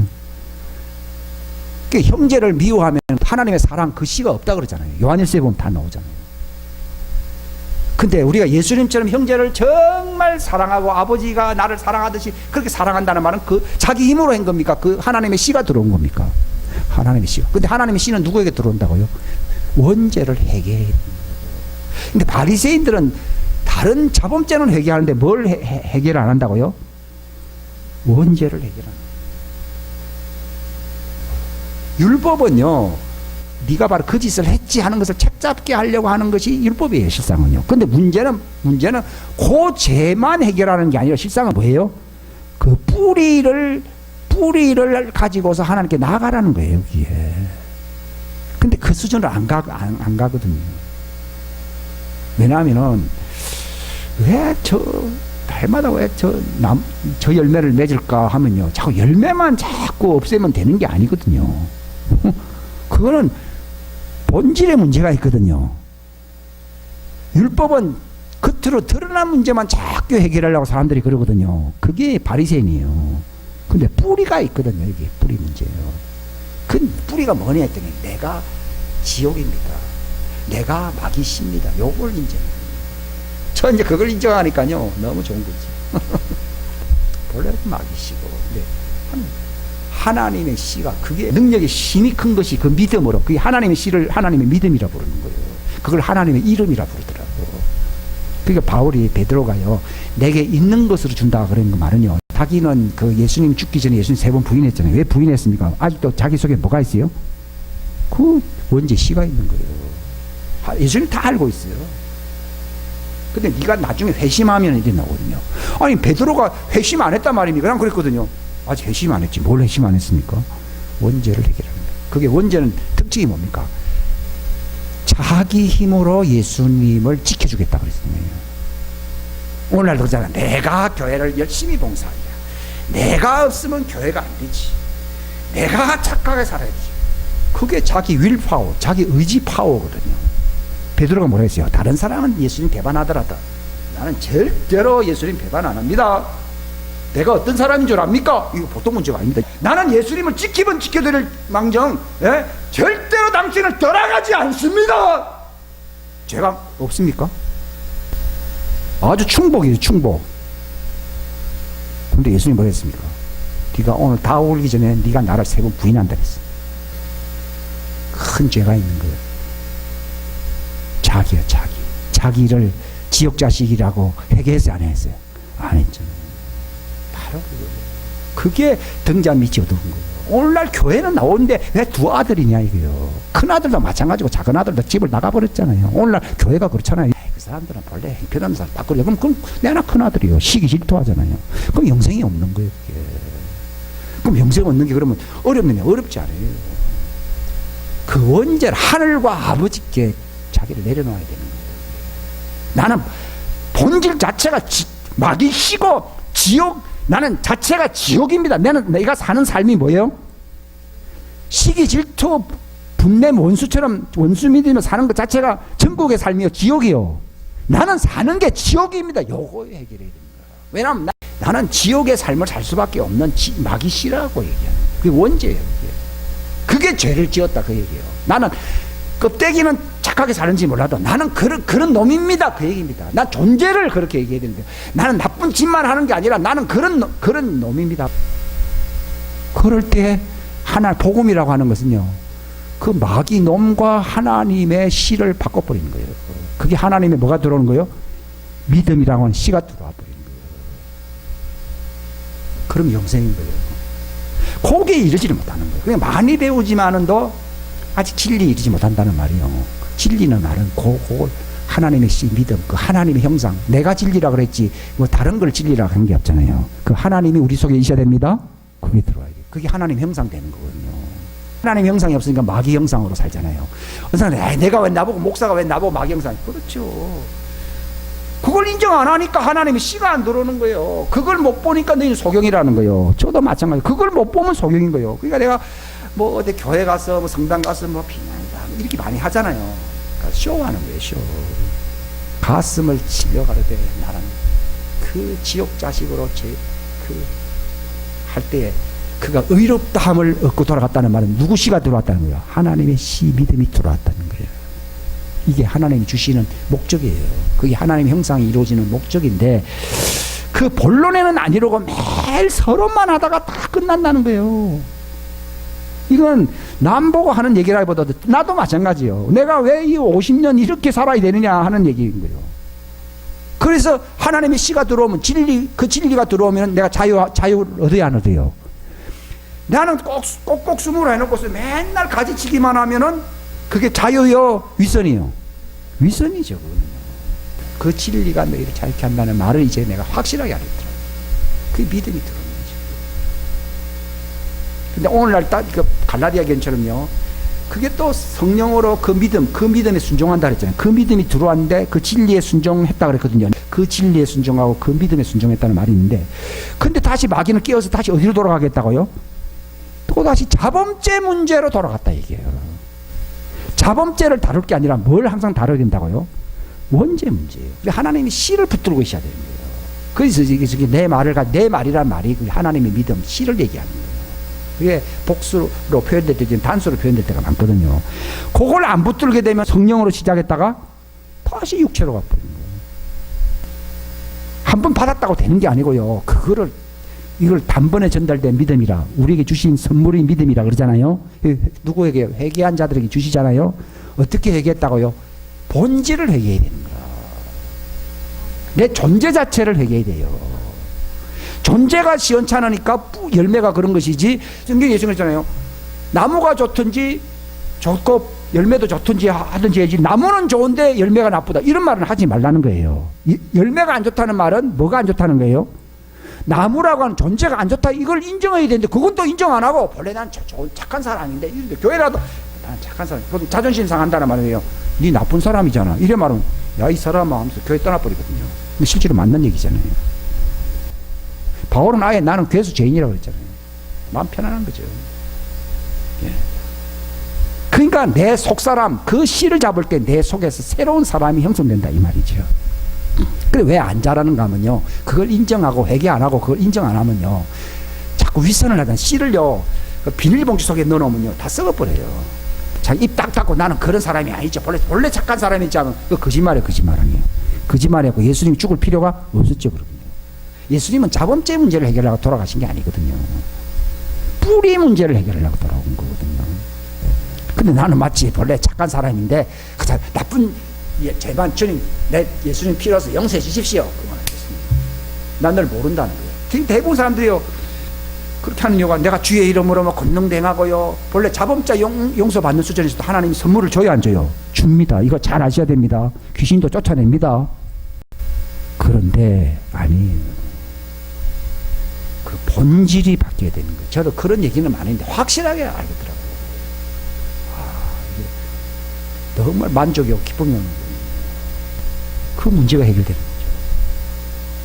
그러니까 형제를 미워하면 하나님의 사랑 그 씨가 없다 그러잖아요. 요한일서에 보면 다 나오잖아요. 근데 우리가 예수님처럼 형제를 정말 사랑하고 아버지가 나를 사랑하듯이 그렇게 사랑한다는 말은 그 자기 힘으로 한 겁니까? 그 하나님의 씨가 들어온 겁니까? 하나님의 씨가. 근데 하나님의 씨는 누구에게 들어온다고요? 원죄를 회개해야 됩니다. 근데 바리새인들은 다른 자범죄는 회개하는데 뭘 해결 안 한다고요? 원죄를 해결하는 거예요. 율법은요, 네가 바로 그 짓을 했지 하는 것을 책잡게 하려고 하는 것이 율법이에요, 실상은요. 근데 문제는 그 죄만 해결하는 게 아니라 실상은 뭐예요? 그 뿌리를 가지고서 하나님께 나아가라는 거예요, 여기에. 근데 그 수준으로 안 가거든요. 왜냐하면은, 달마다 왜 저 열매를 맺을까 하면요, 자꾸 열매만 자꾸 없애면 되는 게 아니거든요. 그거는 본질의 문제가 있거든요. 율법은 겉으로 드러난 문제만 자꾸 해결하려고 사람들이 그러거든요. 그게 바리새인이에요. 근데 뿌리가 있거든요. 이게 뿌리 문제예요. 그 뿌리가 뭐냐 했더니 내가 지옥입니다. 내가 마귀씨입니다. 요걸 인정해요. 저 이제 그걸 인정하니까요 너무 좋은 거지. 원래 마귀씨고, 근데 하나님의 씨가 그게 능력의 힘이 큰 것이 그 믿음으로, 그게 하나님의 씨를 하나님의 믿음이라 부르는 거예요. 그걸 하나님의 이름이라 부르더라고. 그러니까 바울이 베드로가요 내게 있는 것으로 준다 그런 거 말은요, 자기는 그 예수님 죽기 전에 예수님 3번 부인했잖아요. 왜 부인했습니까? 아직도 자기 속에 뭐가 있어요? 그 원죄 씨가 있는 거예요. 예수님 다 알고 있어요. 근데 네가 나중에 회심하면 이제 나오거든요. 아니 베드로가 회심 안 했단 말입니까? 그냥 그랬거든요. 아직 회심 안 했지. 뭘 회심 안 했습니까? 원죄를 해결합니다. 그게 원죄는 특징이 뭡니까? 자기 힘으로 예수님을 지켜주겠다 그랬어요. 오늘날도 그러잖아. 내가 교회를 열심히 봉사하냐. 내가 없으면 교회가 안 되지. 내가 착하게 살아야지. 그게 자기 윌 파워, 자기 의지 파워거든요. 베드로가 뭐라 했어요? 다른 사람은 예수님 배반하더라도 나는 절대로 예수님 배반 안 합니다. 내가 어떤 사람인 줄 압니까? 이거 보통 문제가 아닙니다. 나는 예수님을 지키면 지켜드릴 망정, 절대로 당신을 떠나가지 않습니다. 죄가 없습니까? 아주 충복이에요, 충복. 근데 예수님 뭐라 했습니까? 네가 오늘 다 오기 전에 네가 나를 3번 부인한다 그랬어. 큰 죄가 있는 거예요. 자기요, 자기를 지옥 자식이라고 회개했어요, 안 했어요? 안 했잖아요. 바로 그게 등자 밑이 어두운 거예요. 오늘날 교회는 나오는데 왜 두 아들이냐 이거요. 큰 아들도 마찬가지고 작은 아들도 집을 나가버렸잖아요. 오늘날 교회가 그렇잖아요. 그 사람들은 원래 형편없는 사람 딱 그래. 그럼 내가 큰 아들이요. 시기 질투하잖아요. 그럼 영생이 없는 거예요. 그게. 그럼 영생 없는 게 그러면 어렵느냐? 어렵지 않아요. 그 원죄를 하늘과 아버지께 자기를 내려놓아야 되는 거예요. 나는 본질 자체가 마귀시고 지옥, 나는 자체가 지옥입니다. 내가 사는 삶이 뭐예요? 시기 질투 분내 원수처럼 원수 믿으며 사는 것 자체가 전국의 삶이요 지옥이요. 나는 사는 게 지옥입니다. 요거 해결해야 됩니다. 왜냐하면 나는 지옥의 삶을 살 수밖에 없는 마귀 씨라고 얘기하는 거예요. 그게 원죄예요. 그게 죄를 지었다 그 얘기예요. 나는 껍데기는 착하게 사는지 몰라도 나는 그런 놈입니다 그 얘기입니다. 난 존재를 그렇게 얘기해야 되는데 나는 나쁜 짓만 하는 게 아니라 나는 그런 놈입니다. 그럴 때 복음이라고 하는 것은요, 그 마귀 놈과 하나님의 씨를 바꿔버리는 거예요. 그게 하나님의 뭐가 들어오는 거예요? 믿음이라고 하는 씨가 들어와 버리는 거예요. 그럼 영생인 거예요. 거기에 이르지를 못하는 거예요. 그냥 많이 배우지만은도 아직 진리에 이르지 못한다는 말이에요. 진리는 말은 그걸 하나님의 씨 믿음, 그 하나님의 형상. 내가 진리라 그랬지 뭐 다른 걸 진리라 한 게 없잖아요. 그 하나님이 우리 속에 있어야 됩니다. 그게 들어와야 돼요. 그게 하나님 형상 되는 거거든요. 하나님 형상이 없으니까 마귀 형상으로 살잖아요. 어느 사람은 내가 왜 나보고 목사가 왜 나보고 마귀 형상? 그렇죠. 그걸 인정 안 하니까 하나님의 씨가 안 들어오는 거예요. 그걸 못 보니까 너희는 소경이라는 거예요. 저도 마찬가지. 그걸 못 보면 소경인 거예요. 그러니까 내가 뭐 어디 교회 가서 뭐 성당 가서 뭐 비난이다 이렇게 많이 하잖아요. 그러니까 쇼하는 거예요. 쇼. 가슴을 찔려 가르되 나는 그 지옥 자식으로 할 때에 그가 의롭다함을 얻고 돌아갔다는 말은 누구 씨가 들어왔다는 거예요? 하나님의 씨 믿음이 들어왔다는 거예요. 이게 하나님이 주시는 목적이에요. 그게 하나님의 형상이 이루어지는 목적인데 그 본론에는 안 이루고 매일 서론만 하다가 다 끝난다는 거예요. 이건 남 보고 하는 얘기라기보다도 나도 마찬가지예요. 내가 왜 이 50년 이렇게 살아야 되느냐 하는 얘기인 거예요. 그래서 하나님의 씨가 들어오면 그 진리가 들어오면 내가 자유를 얻어야 안 얻어요. 나는 꼭꼭 숨으로 해놓고서 맨날 가지치기만 하면은 그게 자유요 위선이요? 위선이죠. 그 진리가 너희를 자유케 한다는 말을 이제 내가 확실하게 알았더라고요. 그 믿음이 들어오는 거죠. 근데 오늘날 그 갈라디아 견처럼요, 그게 또 성령으로 그 믿음에 순종한다 그랬잖아요. 그 믿음이 들어왔는데 그 진리에 순종했다 그랬거든요. 그 진리에 순종하고 그 믿음에 순종했다는 말이 있는데, 근데 다시 마귀는 깨어서 다시 어디로 돌아가겠다고요? 또 다시 자범죄 문제로 돌아갔다 얘기해요. 자범죄를 다룰 게 아니라 뭘 항상 다뤄야 된다고요? 원죄 문제예요. 하나님이 씨를 붙들고 있어야 되는 거예요. 그래서 이게 내 말이란 말이 하나님의 믿음, 씨를 얘기하는 거예요. 그게 복수로 표현될 때, 단수로 표현될 때가 많거든요. 그걸 안 붙들게 되면 성령으로 시작했다가 다시 육체로 가버리는 거예요. 한 번 받았다고 되는 게 아니고요. 이걸 단번에 전달된 믿음이라, 우리에게 주신 선물이 믿음이라 그러잖아요. 누구에게? 회개한 자들에게 주시잖아요. 어떻게 회개했다고요? 본질을 회개해야 되는 거야. 내 존재 자체를 회개해야 돼요. 존재가 시원찮으니까 열매가 그런 것이지, 성경에 예수님했잖아요. 나무가 좋든지 좋고 열매도 좋든지 하든지 해야지, 나무는 좋은데 열매가 나쁘다 이런 말은 하지 말라는 거예요. 열매가 안 좋다는 말은 뭐가 안 좋다는 거예요? 나무라고 하는 존재가 안 좋다 이걸 인정해야 되는데 그건 또 인정 안 하고, 원래 난 착한 사람인데 교회라도 난 착한 사람, 그럼 자존심 상한다는 말이에요. 네 나쁜 사람이잖아 이래 말하면 야 이 사람아 하면서 교회 떠나버리거든요. 근데 실제로 맞는 얘기잖아요. 바울은 아예 나는 괴수 죄인이라고 그랬잖아요. 마음 편안한 거죠. 예. 그러니까 내 속사람, 그 씨를 잡을 때 내 속에서 새로운 사람이 형성된다 이 말이죠. 그래 왜 안 자라는가 하면요, 그걸 인정하고 회개 안 하고 그걸 인정 안 하면요, 자꾸 윗선을 하던 씨를요 그 비닐봉지 속에 넣어놓으면요 다 썩어버려요. 자기 입 딱 닫고 나는 그런 사람이 아니죠, 원래 착한 사람이지 하면 그 거짓말이에요. 거짓말이고 예수님이 죽을 필요가 없었죠. 그러면요. 예수님은 자범죄 문제를 해결하려고 돌아가신 게 아니거든요. 뿌리 문제를 해결하려고 돌아온 거거든요. 근데 나는 마치 원래 착한 사람인데 나쁜 제발 주님 내 예수님 필요해서 용서해 주십시오. 난 널 모른다는 거예요. 대부분 사람들이요 그렇게 하는 이유가, 내가 주의 이름으로 뭐 권능 행하고요, 원래 자범죄 용서받는 수준에서도 하나님이 선물을 줘요 안 줘요? 줍니다. 이거 잘 아셔야 됩니다. 귀신도 쫓아냅니다. 그런데 아니에요. 그 본질이 바뀌어야 되는 거예요. 저도 그런 얘기는 많이 했는데 확실하게 알겠더라고요. 정말 만족이 없고 기쁨이 없는 거예요. 그 문제가 해결되는 거죠.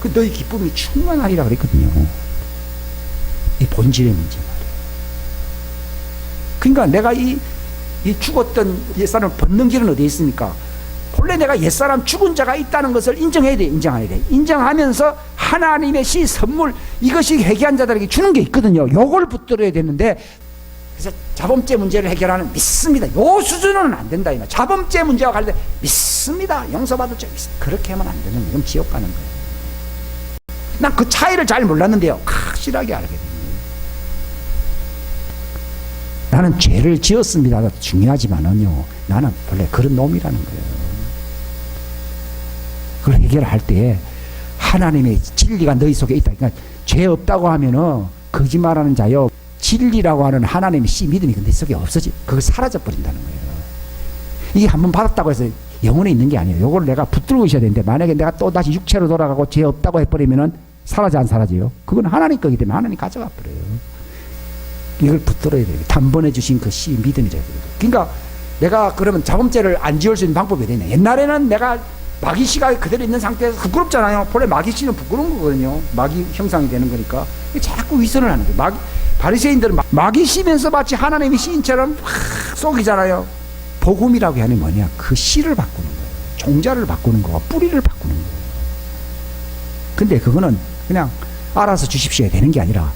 그 너희 기쁨이 충만하리라 그랬거든요. 이 본질의 문제 말이에요. 그러니까 내가 이 이 죽었던 옛사람을 벗는 길은 어디에 있습니까? 본래 내가 옛사람 죽은 자가 있다는 것을 인정해야 돼. 인정해야 돼. 인정하면서 하나님의 시 선물, 이것이 회개한 자들에게 주는 게 있거든요. 요걸 붙들어야 되는데, 그래서 자범죄 문제를 해결하는 믿습니다. 요 수준은 안 된다. 자범죄 문제와 관련된 믿습니다. 용서받을 줄 믿습니다. 그렇게 하면 안 되는 거예요. 그럼 지옥 가는 거예요. 난 그 차이를 잘 몰랐는데요. 확실하게 알게 됩니다. 나는 죄를 지었습니다. 중요하지만은요, 나는 원래 그런 놈이라는 거예요. 그걸 해결할 때에 하나님의 진리가 너희 속에 있다. 그러니까 죄 없다고 하면은 거짓말하는 자요. 진리라고 하는 하나님의 씨 믿음이 네 속에 없어지. 그거 사라져 버린다는 거예요. 이게 한번 받았다고 해서 영혼에 있는 게 아니에요. 요걸 내가 붙들고 있어야 되는데, 만약에 내가 또 다시 육체로 돌아가고 죄 없다고 해버리면은 사라져 안 사라져요? 그건 하나님 거기 때문에 하나님 가져가 버려요. 이걸 붙들어야 돼요. 단번에 주신 그 씨 믿음이죠. 그러니까 내가 그러면 자범죄를 안 지을 수 있는 방법이 되냐? 옛날에는 내가 마귀 씨가 그대로 있는 상태에서 부끄럽잖아요. 본래 마귀 씨는 부끄러운 거거든요. 마귀 형상이 되는 거니까 자꾸 위선을 하는 거예요. 바리새인들은 마귀 씨면서 마치 하나님의 시인처럼 확 속이잖아요. 복음이라고 하는 뭐냐? 그 씨를 바꾸는 거예요. 종자를 바꾸는 거와 뿌리를 바꾸는 거예요. 근데 그거는 그냥 알아서 주십시오 되는 게 아니라,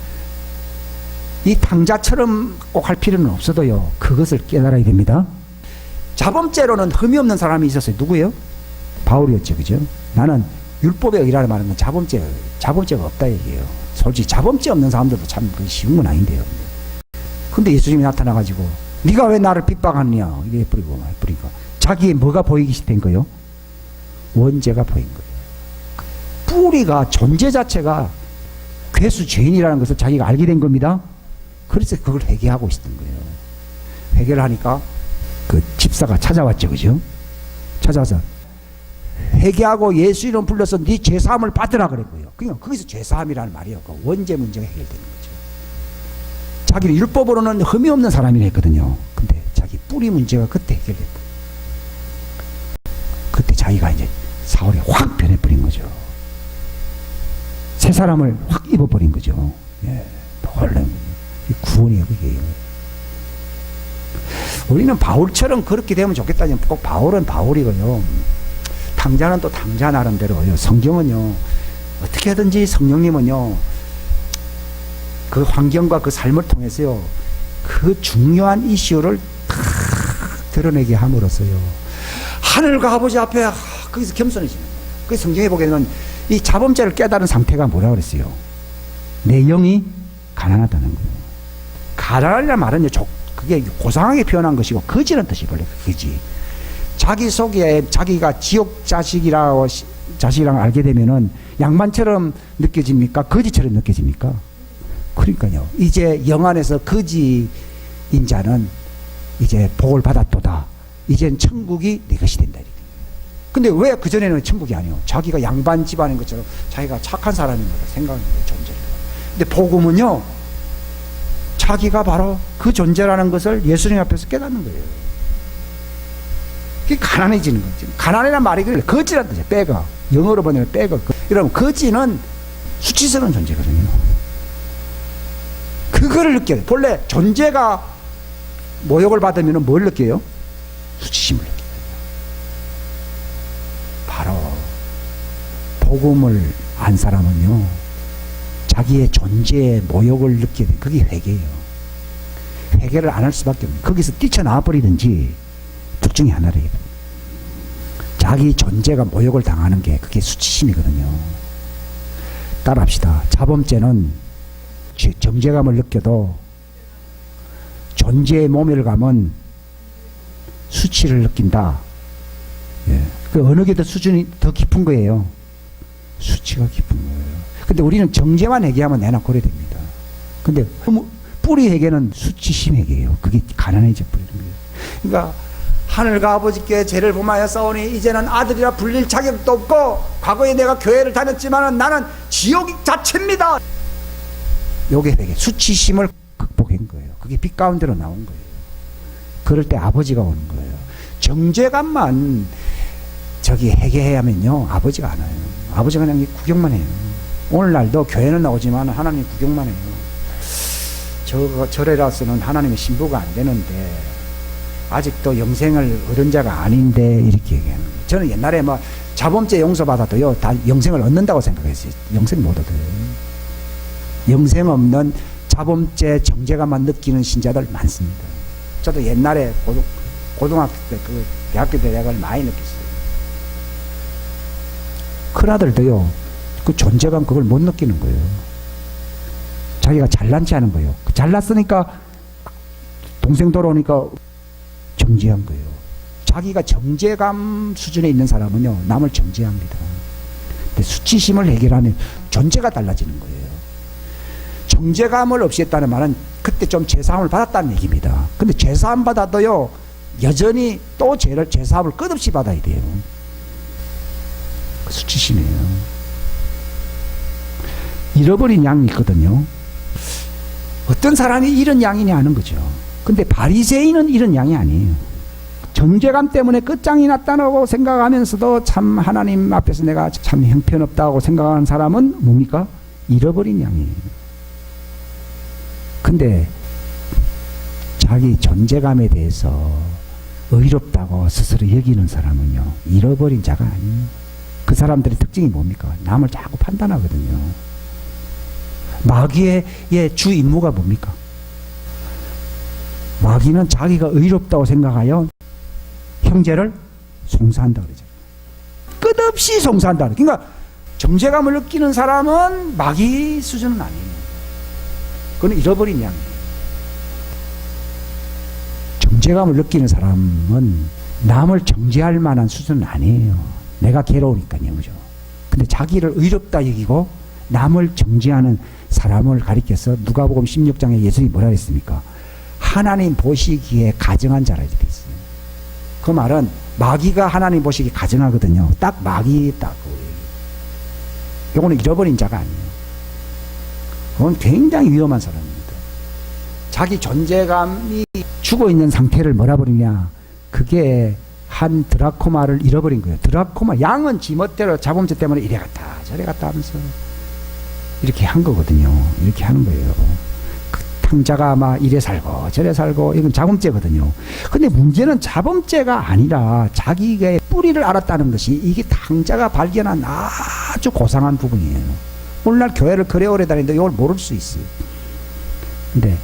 이 탕자처럼 꼭 할 필요는 없어도요, 그것을 깨달아야 됩니다. 자범죄로는 흠이 없는 사람이 있었어요. 누구예요? 바울이었죠. 그죠? 나는 율법에 의라는 말은 자범죄가 없다 얘기예요. 솔직히 자범죄 없는 사람들도 참 쉬운 건 아닌데요. 근데 예수님이 나타나가지고 네가 왜 나를 핍박하느냐 이래 뿌리고 자기의 뭐가 보이기 된 거예요? 원죄가 보인 거예요. 뿌리가 존재 자체가 괴수 죄인이라는 것을 자기가 알게 된 겁니다. 그래서 그걸 회개하고 있었던 거예요. 회개를 하니까 그 집사가 찾아왔죠. 그죠? 찾아와서 회개하고 예수 이름 불러서 네 죄사함을 받으라 그랬고요. 그러니까 거기서 죄사함이라는 말이요. 그 원죄 문제가 해결되는 거죠. 자기는 율법으로는 흠이 없는 사람이라 했거든요. 근데 자기 뿌리 문제가 그때 해결됐고, 그때 자기가 이제 사울이 확 변해버린 거죠. 새 사람을 확 입어버린 거죠. 예, 놀라운 구원이에요, 그게. 우리는 바울처럼 그렇게 되면 좋겠다니, 꼭 바울은 바울이고요. 탕자는 또 탕자 나름대로요. 성경은요, 어떻게든지 성령님은요, 그 환경과 그 삶을 통해서요, 그 중요한 이슈를 탁 드러내게 함으로써요, 하늘과 아버지 앞에 거기서 겸손해지는 거예요. 그 성경에 보게 되면 이 자범죄를 깨달은 상태가 뭐라 그랬어요? 내 영이 가난하다는 거예요. 가난이라는 말은요, 그게 고상하게 표현한 것이고, 거지라는 뜻이 원래 거지. 자기 속에 자기가 지옥 자식이라고 알게 되면은 양반처럼 느껴집니까? 거지처럼 느껴집니까? 그러니까요. 이제 영 안에서 거지인 자는 이제 복을 받았도다. 이젠 천국이 내 것이 된다. 근데 왜 그전에는 천국이 아니에요? 자기가 양반 집안인 것처럼 자기가 착한 사람인 거다 생각하는 거예요, 존재를. 근데 복음은요, 자기가 바로 그 존재라는 것을 예수님 앞에서 깨닫는 거예요. 그게 가난해지는 거죠. 가난이라는 말이 거지라는 뜻이에요. 빼가. 영어로 보면 빼가. 여러분, 거지는 수치스러운 존재거든요. 그거를 느껴요. 본래 존재가 모욕을 받으면 뭘 느껴요? 수치심을 느껴요. 바로 복음을 안 사람은요, 자기의 존재의 모욕을 느끼게 돼. 그게 회개예요. 회개를 안 할 수밖에 없어요. 거기서 뛰쳐나와 버리든지 둘 중에 하나를 해요. 자기 존재가 모욕을 당하는 게 그게 수치심이거든요. 따라합시다. 자범죄는 정죄감을 느껴도 존재의 모멸감은 수치를 느낀다. 예. 그 어느 게 더 수준이 더 깊은 거예요. 수치가 깊은 거예요. 근데 우리는 정죄만 회개하면 내나 고려됩니다. 근데 뿌리 회개는 수치심 회개예요. 그게 가난해져 버리는 거예요. 그러니까 하늘과 아버지께 죄를 범하여 싸우니 이제는 아들이라 불릴 자격도 없고, 과거에 내가 교회를 다녔지만 나는 지옥 자체입니다. 요게 회개. 수치심을 극복한 거예요. 그게 빛 가운데로 나온 거예요. 그럴 때 아버지가 오는 거예요. 정죄감만 회개해야면요, 아버지가 안 와요. 아버지가 그냥 구경만 해요. 오늘날도 교회는 나오지만 하나님 구경만 해요. 절에라서는 하나님의 신부가 안 되는데, 아직도 영생을 얻은 자가 아닌데 이렇게 얘기하는 거예요. 저는 옛날에 뭐 자범죄 용서받아도요 다 영생을 얻는다고 생각했어요. 영생 못 얻어요. 영생 없는 자범죄 정죄감만 느끼는 신자들 많습니다. 저도 옛날에 고등학교 때 그 대학교 때 내가 많이 느꼈어요. 큰아들도요 그 존재감 그걸 못 느끼는 거예요. 자기가 잘난 체 하는 거예요. 잘났으니까 동생 돌아오니까 정죄한 거예요. 자기가 정죄감 수준에 있는 사람은요 남을 정죄합니다. 근데 수치심을 해결하면 존재가 달라지는 거예요. 정죄감을 없애했다는 말은 그때 좀 죄사함을 받았다는 얘기입니다. 근데 죄사함 받아도요 여전히 또 죄사함을 끝없이 받아야 돼요. 수치심이에요. 잃어버린 양이 있거든요. 어떤 사람이 이런 양이냐 하는 거죠. 근데 바리새인은 이런 양이 아니에요. 정죄감 때문에 끝장이 났다고 생각하면서도 참 하나님 앞에서 내가 참 형편없다고 생각하는 사람은 뭡니까? 잃어버린 양이에요. 근데 자기 존재감에 대해서 의롭다고 스스로 여기는 사람은요 잃어버린 자가 아니에요. 그 사람들의 특징이 뭡니까? 남을 자꾸 판단하거든요. 마귀의 주 임무가 뭡니까? 마귀는 자기가 의롭다고 생각하여 형제를 송사한다 그러죠. 끝없이 송사한다. 그러니까 정죄감을 느끼는 사람은 마귀 수준은 아니에요. 그건 잃어버린 양이에요. 정죄감을 느끼는 사람은 남을 정죄할 만한 수준은 아니에요. 내가 괴로우니까요. 그죠? 근데 자기를 의롭다 여기고 남을 정죄하는 사람을 가리켜서 누가복음 16장에 예수님이 뭐라 했습니까? 하나님 보시기에 가증한 자라 이렇게 있어요. 그 말은 마귀가 하나님 보시기에 가증하거든요. 딱 마귀 딱. 이거는 잃어버린 자가 아니에요. 그건 굉장히 위험한 사람입니다. 자기 존재감이 죽어있는 상태를 뭐라 부르냐. 그게 한 드라코마를 잃어버린 거예요. 드라코마, 양은 지멋대로 자범죄 때문에 이래 갔다 저래 갔다 하면서 이렇게 한 거거든요. 이렇게 하는 거예요. 그 탕자가 막 이래 살고 저래 살고 이건 자범죄거든요. 근데 문제는 자범죄가 아니라 자기의 뿌리를 알았다는 것이 이게 탕자가 발견한 아주 고상한 부분이에요. 오늘날 교회를 그래 오래 다니는데 이걸 모를 수 있어요. 근데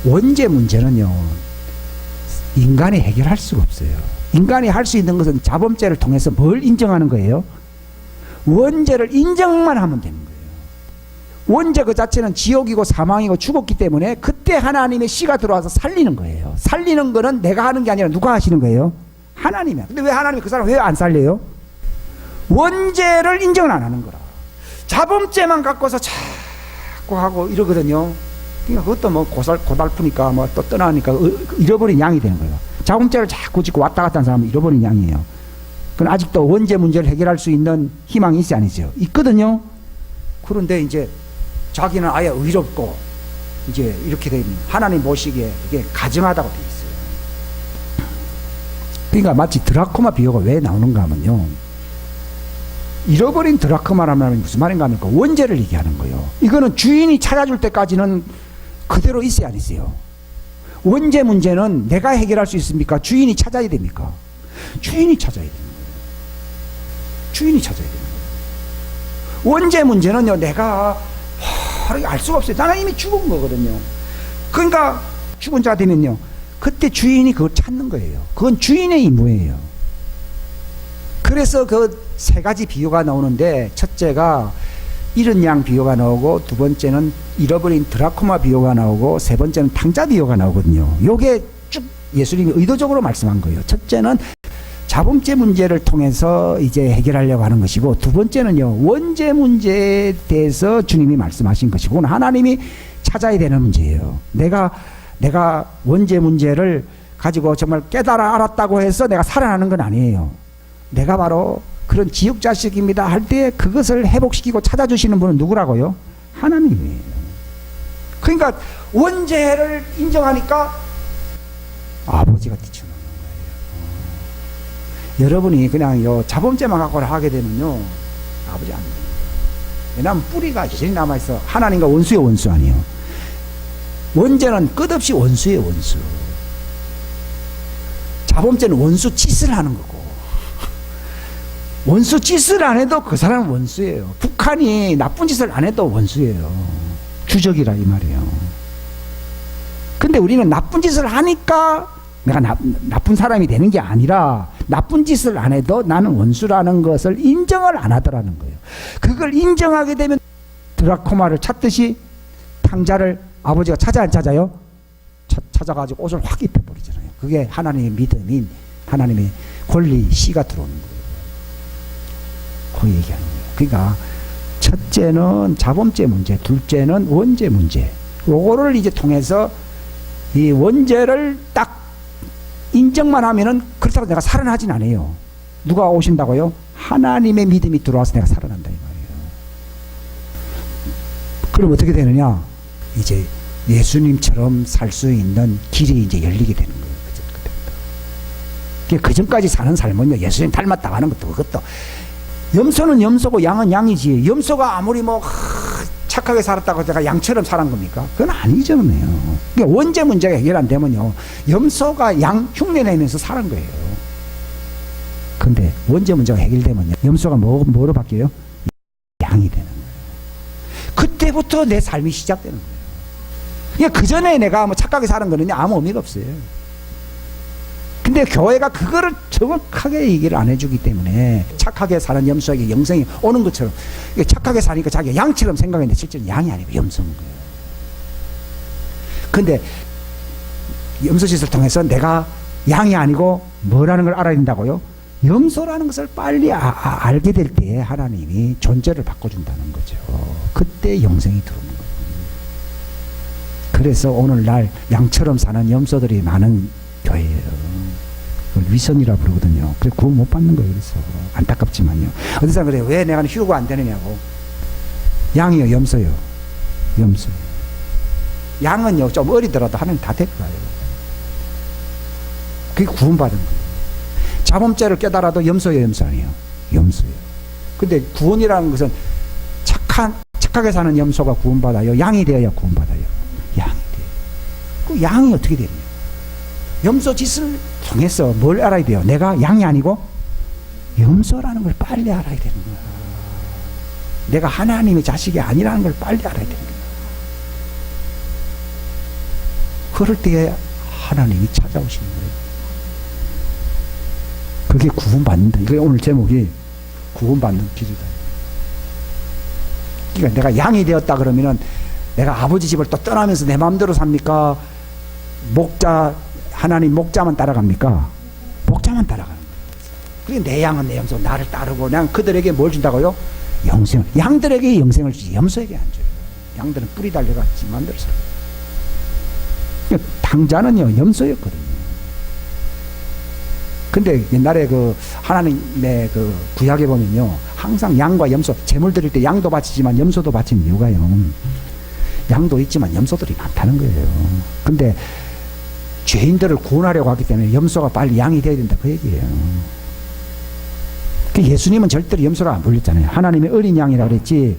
원죄 문제는요 인간이 해결할 수가 없어요. 인간이 할 수 있는 것은 자범죄를 통해서 뭘 인정하는 거예요? 원죄를 인정만 하면 되는 거예요. 원죄 그 자체는 지옥이고 사망이고 죽었기 때문에 그때 하나님의 씨가 들어와서 살리는 거예요. 살리는 거는 내가 하는 게 아니라 누가 하시는 거예요? 하나님이야. 근데 왜 하나님이 그 사람 왜 안 살려요? 원죄를 인정을 안 하는 거라. 자범죄만 갖고서 자꾸 하고 이러거든요. 그러니까 그것도 뭐 고달프니까 뭐 또 떠나니까 잃어버린 양이 되는 거예요. 자범죄를 자꾸 짓고 왔다 갔다 하는 사람은 잃어버린 양이에요. 그건 아직도 원죄 문제를 해결할 수 있는 희망이 있지 아니죠? 있거든요. 그런데 이제 자기는 아예 의롭고 이제 이렇게 돼 있는 하나님 보시기에 이게 가증하다고 돼 있어요. 그러니까 마치 드라코마 비유가 왜 나오는가 하면요. 잃어버린 드라크마라는 무슨 말인가 하면 원죄를 얘기하는 거예요. 이거는 주인이 찾아줄 때까지는 그대로 있어야 안 있어요. 원죄 문제는 내가 해결할 수 있습니까? 주인이 찾아야 됩니까? 주인이 찾아야 되는 거예요. 주인이 찾아야 되는 거예요. 원죄 문제는요, 내가 알 수가 없어요. 나는 이미 죽은 거거든요. 그러니까 죽은 자 되면요, 그때 주인이 그걸 찾는 거예요. 그건 주인의 임무예요. 그래서 그 세 가지 비유가 나오는데, 첫째가 잃은 양 비유가 나오고, 두 번째는 잃어버린 드라코마 비유가 나오고, 세 번째는 탕자 비유가 나오거든요. 요게 쭉 예수님이 의도적으로 말씀한 거예요. 첫째는 자범죄 문제를 통해서 이제 해결하려고 하는 것이고, 두 번째는요, 원죄 문제에 대해서 주님이 말씀하신 것이고, 그건 하나님이 찾아야 되는 문제예요. 내가 원죄 문제를 가지고 정말 깨달아 알았다고 해서 내가 살아나는 건 아니에요. 내가 바로 그런 지옥 자식입니다 할 때 그것을 회복시키고 찾아주시는 분은 누구라고요? 하나님이에요. 그러니까 원죄를 인정하니까 아버지가 뛰쳐나오는 거예요. 여러분이 그냥 요 자범죄만 갖고 하게 되면요, 아버지 안 돼요. 왜냐하면 뿌리가 여전히 남아있어. 하나님과 원수의 원수 아니에요. 원죄는 끝없이 원수의 원수. 자범죄는 원수 짓을 하는 거고, 원수 짓을 안 해도 그 사람은 원수예요. 북한이 나쁜 짓을 안 해도 원수예요. 주적이라 이 말이에요. 근데 우리는 나쁜 짓을 하니까 내가 나쁜 사람이 되는 게 아니라, 나쁜 짓을 안 해도 나는 원수라는 것을 인정을 안 하더라는 거예요. 그걸 인정하게 되면 드라코마를 찾듯이 탕자를 아버지가 찾아 안 찾아요? 찾아가지고 옷을 확 입혀버리잖아요. 그게 하나님의 믿음인 하나님의 권리 씨가 들어오는 거예요. 그 얘기하는 거예요. 그러니까 첫째는 자범죄 문제, 둘째는 원죄 문제. 요거를 이제 통해서 이 원죄를 딱 인정만 하면은 그렇다고 내가 살아나진 않아요. 누가 오신다고요? 하나님의 믿음이 들어와서 내가 살아난다 이 말이에요. 그럼 어떻게 되느냐? 이제 예수님처럼 살 수 있는 길이 이제 열리게 되는 거예요. 그 전까지 사는 삶은요, 예수님 닮았다 하는 것도 그것도, 염소는 염소고 양은 양이지, 염소가 아무리 뭐 착하게 살았다고 제가 양처럼 살은 겁니까? 그건 아니잖아요. 그러니까 원죄 문제가 해결 안 되면요, 염소가 양 흉내내면서 사는 거예요. 근데 원죄 문제가 해결되면요, 염소가 뭐로 바뀌어요? 양이 되는 거예요. 그때부터 내 삶이 시작되는 거예요. 그러니까 그 전에 내가 뭐 착하게 사는 거는 아무 의미가 없어요. 근데 교회가 그거를 정확하게 얘기를 안 해주기 때문에 착하게 사는 염소에게 영생이 오는 것처럼, 착하게 사니까 자기가 양처럼 생각했는데 실제는 양이 아니고 염소인 거예요. 근데 염소짓을 통해서 내가 양이 아니고 뭐라는 걸 알아야 된다고요? 염소라는 것을 빨리 알게 될 때 하나님이 존재를 바꿔준다는 거죠. 그때 영생이 들어오는 거예요. 그래서 오늘날 양처럼 사는 염소들이 많은 교회예요. 그걸 위선이라 부르거든요. 그래서 구원 못 받는 거예요. 그래서 안타깝지만요. 어떤 사람 그래요. 왜 내가 휴가 안 되느냐고. 양이요, 염소요. 염소. 양은요, 좀 어리더라도 하나님 다 데리고 가요. 그게 구원받은 거예요. 자범죄를 깨달아도 염소예요, 염소 아니에요? 염소예요. 근데 구원이라는 것은 착하게 사는 염소가 구원받아요? 양이 되어야 구원받아요? 양이 돼요. 그 양이 어떻게 되느냐? 염소 짓을 통해서 뭘 알아야 돼요? 내가 양이 아니고 염소라는 걸 빨리 알아야 되는 거야. 내가 하나님의 자식이 아니라는 걸 빨리 알아야 되는 거야. 그럴 때에 하나님이 찾아오시는 거예요. 그게 구원받는다. 그게 오늘 제목이 구원받는 길이다. 그러니까 내가 양이 되었다 그러면은 내가 아버지 집을 또 떠나면서 내 마음대로 삽니까? 하나님 목자만 따라갑니까? 목자만 따라가는 거예요. 그게 내 양은 내 염소, 나를 따르고, 그냥 그들에게 뭘 준다고요? 영생. 양들에게 영생을 주지, 염소에게 안 줘요. 양들은 뿌리 달려갔지, 마음대로 살아요. 탕자는요, 염소였거든요. 근데 옛날에 그 하나님의 그 구약에 보면요, 항상 양과 염소, 제물 드릴 때 양도 바치지만 염소도 바치는 이유가요, 양도 있지만 염소들이 많다는 거예요. 근데 죄인들을 구원하려고 하기 때문에 염소가 빨리 양이 되어야 된다, 그 얘기예요. 예수님은 절대로 염소라 안 불렸잖아요. 하나님의 어린 양이라고 그랬지.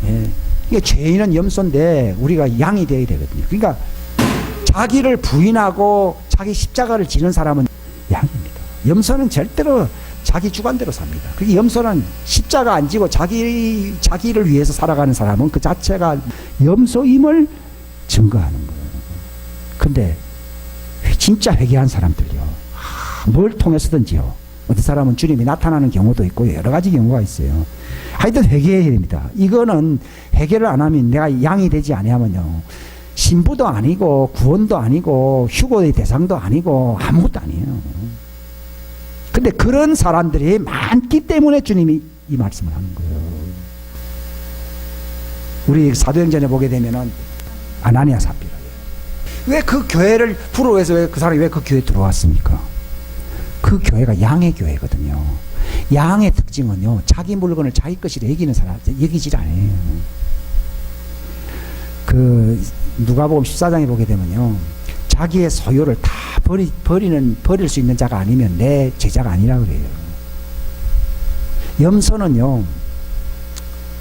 예. 이게 죄인은 염소인데 우리가 양이 되어야 되거든요. 그러니까 자기를 부인하고 자기 십자가를 지는 사람은 양입니다. 염소는 절대로 자기 주관대로 삽니다. 그게 염소는 십자가 안 지고 자기를 위해서 살아가는 사람은 그 자체가 염소임을 증거하는 거예요. 근데 진짜 회개한 사람들요, 뭘 통해서든지요, 어떤 사람은 주님이 나타나는 경우도 있고 여러 가지 경우가 있어요. 하여튼 회개해야 됩니다. 이거는 회개를 안 하면, 내가 양이 되지 아니하면요, 신부도 아니고 구원도 아니고 휴거의 대상도 아니고 아무것도 아니에요. 근데 그런 사람들이 많기 때문에 주님이 이 말씀을 하는 거예요. 우리 사도행전에 보게 되면은 아나니아 삽비라, 왜 그 교회를 부러워해서 왜 그 사람이 왜 그 교회에 들어왔습니까? 그 교회가 양의 교회거든요. 양의 특징은요, 자기 물건을 자기 것이라 여기는 사람, 여기질 않아요. 그 누가복음 14장에 보게 되면요, 자기의 소유를 다 버릴 수 있는 자가 아니면 내 제자가 아니라 그래요. 염소는요,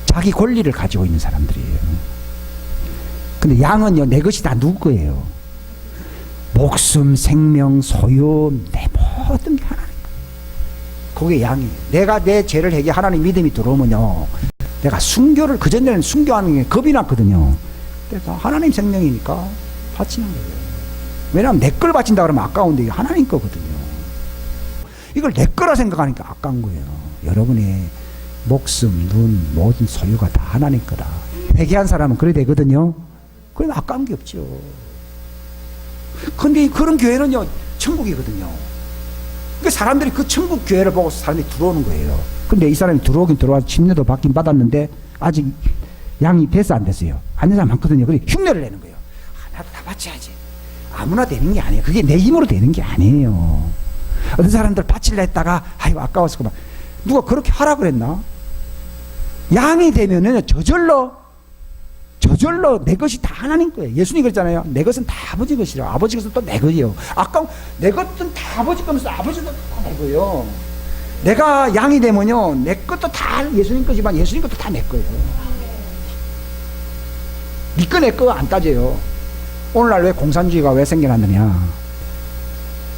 자기 권리를 가지고 있는 사람들이에요. 근데 양은요, 내 것이 다 누구 거예요? 목숨, 생명, 소유, 내 모든 게 하나님. 그게 양이. 내가 내 죄를 해결 하나님 믿음이 들어오면요, 내가 순교를, 그전에는 순교하는 게 겁이 났거든요. 그래서 하나님 생명이니까 바치는 거예요. 왜냐하면 내 걸 바친다 그러면 아까운데 이게 하나님 거거든요. 이걸 내 거라 생각하니까 아까운 거예요. 여러분의 목숨, 눈, 모든 소유가 다 하나님 거다. 회개한 사람은 그래 되거든요. 그럼 아까운 게 없죠. 근데 그런 교회는요, 천국이거든요. 그러니까 사람들이 그 천국 교회를 보고 사람들이 들어오는 거예요. 근데 이 사람이 들어오긴 들어와서 침례도 받긴 받았는데 아직 양이 됐어 안 됐어요? 안 된 사람 많거든요. 그래 흉내를 내는 거예요. 나도 다 바쳐야지. 아무나 되는 게 아니에요. 그게 내 힘으로 되는 게 아니에요. 어떤 사람들 바치려 했다가 아이고 아까워서 그만. 누가 그렇게 하라 그랬나? 양이 되면은 저절로 내 것이 다 하나님 거예요. 예수님이 그랬잖아요. 내 것은 다 아버지 것이라. 아버지 것은 또 내 것이요. 아까 내 것은 다 아버지 거면서 아버지도 다 내 거예요. 내가 양이 되면요, 내 것도 다 예수님 거지만 예수님 것도 다 내 거예요. 네 거 내 거 안 따져요. 오늘날 왜 공산주의가 왜 생겨났느냐?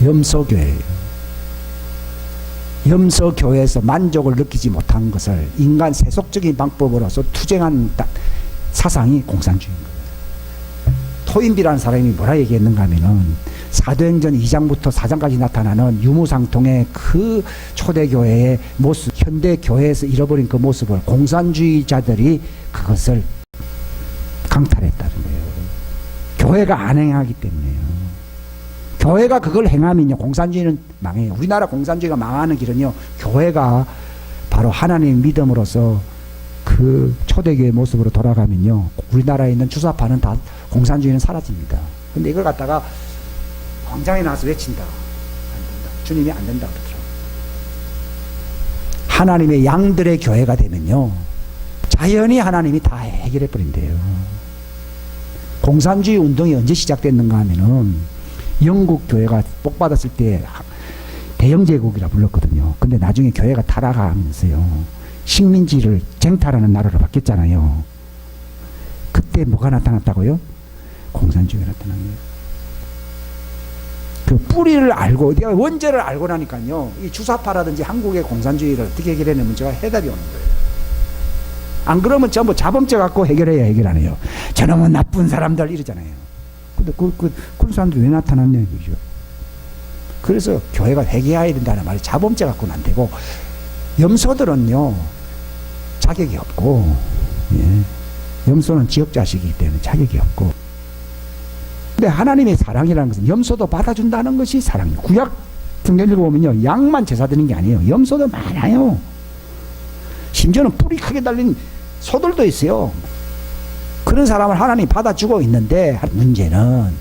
염소교회예요. 염소교회에서 만족을 느끼지 못한 것을 인간 세속적인 방법으로서 투쟁한 사상이 공산주의인 거예요. 토인비라는 사람이 뭐라 얘기했는가 하면은 사도행전 2장부터 4장까지 나타나는 유무상통의 그 초대교회의 모습, 현대교회에서 잃어버린 그 모습을 공산주의자들이 그것을 강탈했다는 거예요. 교회가 안 행하기 때문에요. 교회가 그걸 행하면요, 공산주의는 망해요. 우리나라 공산주의가 망하는 길은요, 교회가 바로 하나님의 믿음으로서 그 초대교회 모습으로 돌아가면요, 우리나라에 있는 주사파는 다 공산주의는 사라집니다. 근데 이걸 갖다가 광장에 나와서 외친다. 안 된다. 주님이 안 된다 그러더라고요. 하나님의 양들의 교회가 되면요, 자연히 하나님이 다 해결해 버린대요. 공산주의 운동이 언제 시작됐는가 하면은 영국 교회가 복 받았을 때 대영제국이라 불렀거든요. 근데 나중에 교회가 타락하면서요, 식민지를 쟁탈하는 나라로 바뀌었잖아요. 그때 뭐가 나타났다고요? 공산주의가 나타난 거예요. 그 뿌리를 알고, 내가 원죄를 알고 나니까요, 이 주사파라든지 한국의 공산주의를 어떻게 해결해내면 문제가 해답이 오는 거예요. 안 그러면 전부 자범죄 갖고 해결해야 해결 안 해요. 저놈은 나쁜 사람들 이러잖아요. 근데 그런 사람들이 왜 나타났냐 이거죠. 그래서 교회가 회개해야 된다는 말이 자범죄 갖고는 안 되고, 염소들은요, 자격이 없고, 예. 염소는 지역자식이기 때문에 자격이 없고. 근데 하나님의 사랑이라는 것은 염소도 받아준다는 것이 사랑이에요. 구약 성경 읽어보면요, 양만 제사 드리는 게 아니에요. 염소도 많아요. 심지어는 뿔이 크게 달린 소들도 있어요. 그런 사람을 하나님이 받아주고 있는데, 문제는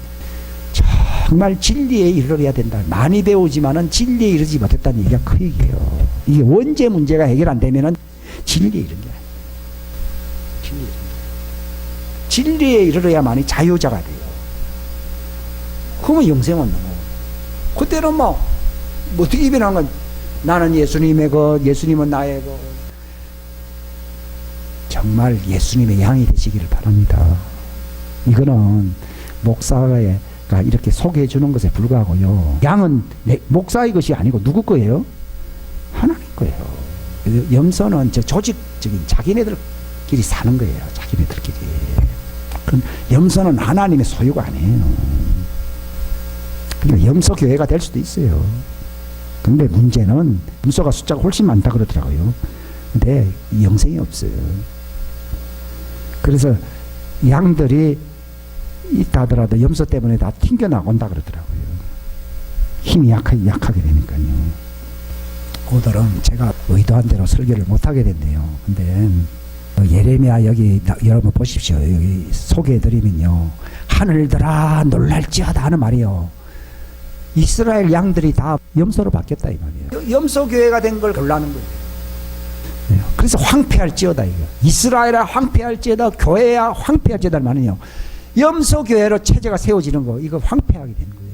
정말 진리에 이르러야 된다. 많이 배우지만은 진리에 이르지 못했다는 얘기가 그 얘기예요. 이게 원죄 문제가 해결 안 되면은 진리에 이른 게 아니에요. 진리에 이르러야만이 자유자가 돼요. 그러면 영생은 넘어. 그때는 뭐 어떻게 이변한 건, 나는 예수님의 것, 예수님은 나의 것. 정말 예수님의 양이 되시기를 바랍니다. 이거는 목사가 이렇게 소개해 주는 것에 불과하고요. 양은 목사의 것이 아니고 누구 거예요? 하나님 거예요. 염소는 조직적인 자기네들끼리 사는 거예요. 자기네들끼리. 염소는 하나님의 소유가 아니에요. 그러니까 염소 교회가 될 수도 있어요. 근데 문제는 염소가 숫자가 훨씬 많다 그러더라고요. 근데 영생이 없어요. 그래서 양들이 있다 하더라도 염소 때문에 다 튕겨나온다 그러더라고요. 힘이 약하게 되니까요. 오늘은 제가 의도한 대로 설교를 못하게 됐네요. 근데 예레미야 여기 여러분 보십시오. 여기 소개해드리면요, 하늘들아 놀랄지어다 하는 말이요, 이스라엘 양들이 다 염소로 바뀌었다 이 말이에요. 염소 교회가 된 걸 골라는 거예요. 그래서 황폐할지어다 이거. 이스라엘아 황폐할지어다, 교회야 황폐할지어다 말은요, 염소 교회로 체제가 세워지는 거, 이거 황폐하게 되는 거예요.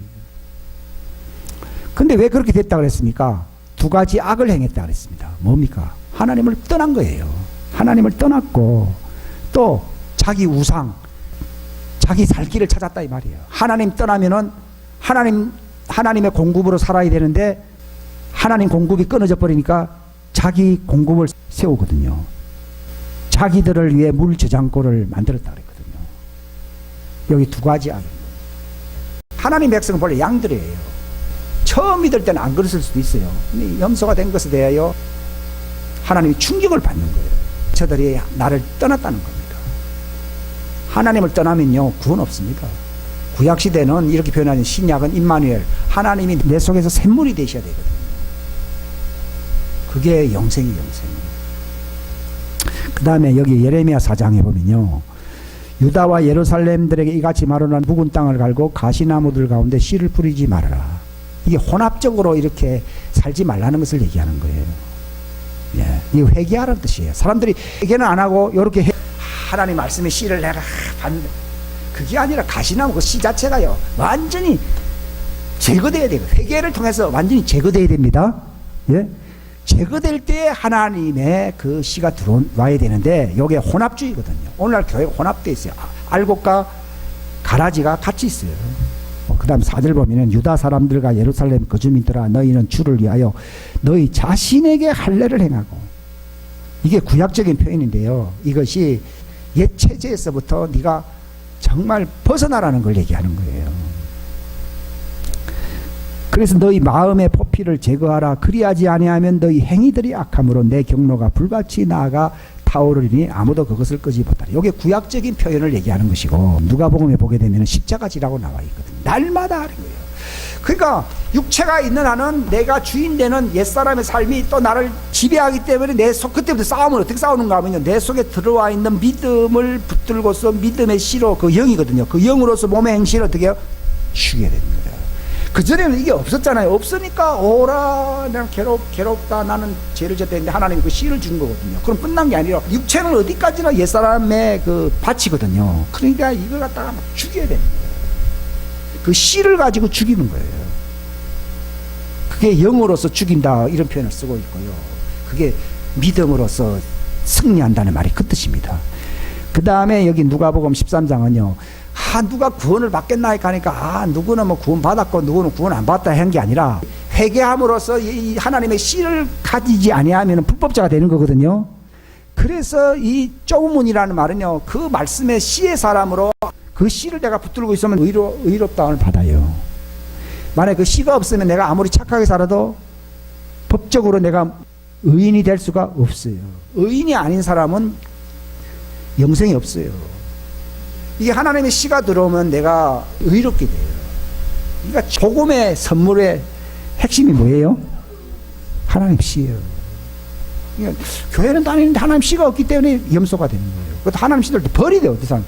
근데 왜 그렇게 됐다 그랬습니까? 두 가지 악을 행했다 그랬습니다. 뭡니까? 하나님을 떠난 거예요. 하나님을 떠났고, 또 자기 우상, 자기 살 길을 찾았다 이 말이에요. 하나님 떠나면은 하나님의 공급으로 살아야 되는데 하나님 공급이 끊어져 버리니까 자기 공급을 세우거든요. 자기들을 위해 물 저장고를 만들었다 그랬거든요. 여기 두 가지 아는 거예요. 하나님 백성은 원래 양들이에요. 처음 믿을 때는 안 그랬을 수도 있어요. 염소가 된 것에 대하여 하나님이 충격을 받는 거예요. 저들이 나를 떠났다는 겁니다. 하나님을 떠나면요 구원 없습니다. 구약시대는 이렇게 표현하는 신약은 임마누엘, 하나님이 내 속에서 샘물이 되셔야 되거든요. 그게 영생이 영생이에요. 그 다음에 여기 예레미야 4장에 보면요, 유다와 예루살렘들에게 이같이 말하노라. 묵은 땅을 갈고 가시나무들 가운데 씨를 뿌리지 말아라. 이게 혼합적으로 이렇게 살지 말라는 것을 얘기하는 거예요. 예, 이 회개하라는 뜻이에요. 사람들이 회개는 안 하고 이렇게 하나님 말씀의 씨를 내가 받는, 그게 아니라 가시나무 그 씨 자체가요 완전히 제거돼야 돼요. 회개를 통해서 완전히 제거돼야 됩니다. 예? 제거될 때 하나님의 그 씨가 들어와야 되는데 이게 혼합주의거든요. 오늘날 교회가 혼합되어 있어요. 알곡과 가라지가 같이 있어요. 그 다음 4절 보면은 유다 사람들과 예루살렘 거주민들아 너희는 주를 위하여 너희 자신에게 할례를 행하고, 이게 구약적인 표현인데요, 이것이 옛 체제에서부터 네가 정말 벗어나라는 걸 얘기하는 거예요. 그래서 너희 마음의 포피를 제거하라. 그리하지 아니하면 너희 행위들이 악함으로 내 경로가 불같이 나아가 타오르니 아무도 그것을 끄지 못하라. 이게 구약적인 표현을 얘기하는 것이고, 누가복음에 보게 되면 십자가지라고 나와 있거든요. 날마다 하는 거예요. 그러니까 육체가 있는 한은 내가 주인되는 옛사람의 삶이 또 나를 지배하기 때문에 내 속, 그때부터 싸움을 어떻게 싸우는가 하면요, 내 속에 들어와 있는 믿음을 붙들고서 믿음의 씨로, 그 영이거든요. 그 영으로서 몸의 행실을 어떻게 해요? 죽여야 되는 거예요. 그전에는 이게 없었잖아요. 없으니까 오라 나는 괴롭다 나는 죄를 졌다 했는데 하나님이 그 씨를 준 거거든요. 그럼 끝난 게 아니라 육체는 어디까지나 옛사람의 그 밭이거든요. 그러니까 이걸 갖다가 막 죽여야 되는 거예요. 그 씨를 가지고 죽이는 거예요. 그게 영으로서 죽인다 이런 표현을 쓰고 있고요. 그게 믿음으로서 승리한다는 말이 그 뜻입니다. 그 다음에 여기 누가복음 13장은요 누가 구원을 받겠나 하니까 누구는 뭐 구원 받았고 누구는 구원 안 받았다 한 게 아니라 회개함으로써 이 하나님의 씨를 가지지 아니하면 불법자가 되는 거거든요. 그래서 이 조문이라는 말은요 그 말씀의 씨의 사람으로 그 씨를 내가 붙들고 있으면 의롭다함을 받아요. 만약 그 씨가 없으면 내가 아무리 착하게 살아도 법적으로 내가 의인이 될 수가 없어요. 의인이 아닌 사람은 영생이 없어요. 이게 하나님의 씨가 들어오면 내가 의롭게 돼요. 그러니까 조금의 선물의 핵심이 뭐예요? 하나님 씨예요. 그러니까 교회는 다니는데 하나님 씨가 없기 때문에 염소가 되는 거예요. 그것도 하나님 씨들도 버리대요. 어디서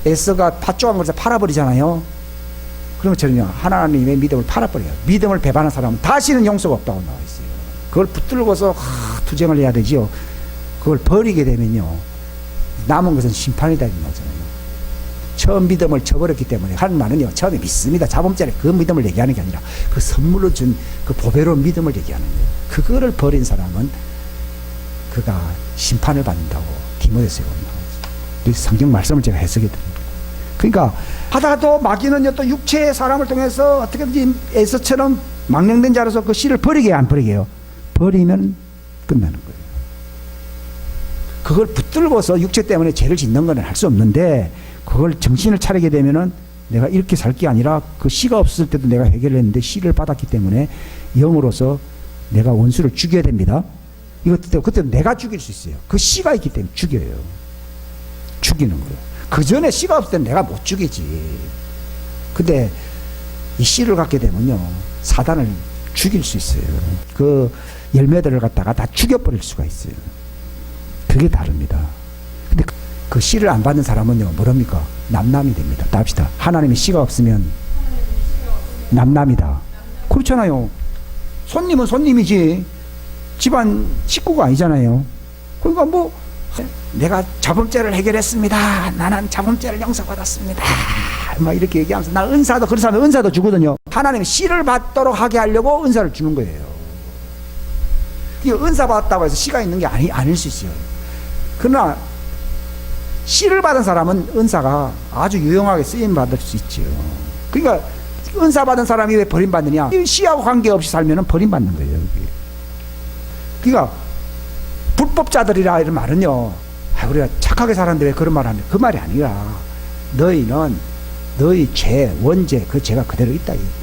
에서가 팥 조각 걸어서 팔아버리잖아요. 그러면 저는요 하나님의 믿음을 팔아버려요. 믿음을 배반한 사람은 다시는 용서가 없다고 나와 있어요. 그걸 붙들고서 투쟁을 해야 되지요. 그걸 버리게 되면요 남은 것은 심판이다 이런 거잖아요. 처음 믿음을 저버렸기 때문에 하는 말은요 처음에 믿습니다 자범죄를 그 믿음을 얘기하는 게 아니라 그 선물로 준 그 보배로운 믿음을 얘기하는 거예요. 그거를 버린 사람은 그가 심판을 받는다고 디모데서에 나와 있어요. 성경 말씀을 제가 해석해 드립니다. 그러니까 하다가도 마귀는요 또 육체의 사람을 통해서 어떻게든지 에서처럼 망령된 자로서 그 씨를 버리게 안 버리게요. 버리면 끝나는 거예요. 그걸 붙들고서 육체 때문에 죄를 짓는 건 할 수 없는데 그걸 정신을 차리게 되면은 내가 이렇게 살 게 아니라 그 씨가 없을 때도 내가 해결을 했는데 씨를 받았기 때문에 영으로서 내가 원수를 죽여야 됩니다. 이것 그때 내가 죽일 수 있어요. 그 씨가 있기 때문에 죽여요. 죽이는 거예요. 그 전에 씨가 없을 때는 내가 못 죽이지. 근데 이 씨를 갖게 되면요 사단을 죽일 수 있어요. 그 열매들을 갖다가 다 죽여버릴 수가 있어요. 그게 다릅니다. 근데 그 씨를 안 받는 사람은요 뭐랍니까? 남남이 됩니다. 답시다. 하나님의 씨가 없으면 남남이다. 그렇잖아요. 손님은 손님이지 집안 식구가 아니잖아요. 그러니까 뭐 내가 자범죄를 해결했습니다. 나는 자범죄를 용서받았습니다. 막 이렇게 얘기하면서 나 은사도 그런 사람은 은사도 주거든요. 하나님의 씨를 받도록 하게 하려고 은사를 주는 거예요. 이 은사 받았다고 해서 씨가 있는 게 아닐 수 있어요. 그러나 씨를 받은 사람은 은사가 아주 유용하게 쓰임 받을 수 있죠. 그러니까 은사 받은 사람이 왜 버림받느냐? 씨하고 관계없이 살면 버림받는 거예요. 그러니까 불법자들이라 이런 말은요, 우리가 착하게 살았는데 왜 그런 말 하면 그 말이 아니라 너희는 너희 죄, 원죄, 그 죄가 그대로 있다 얘기예요.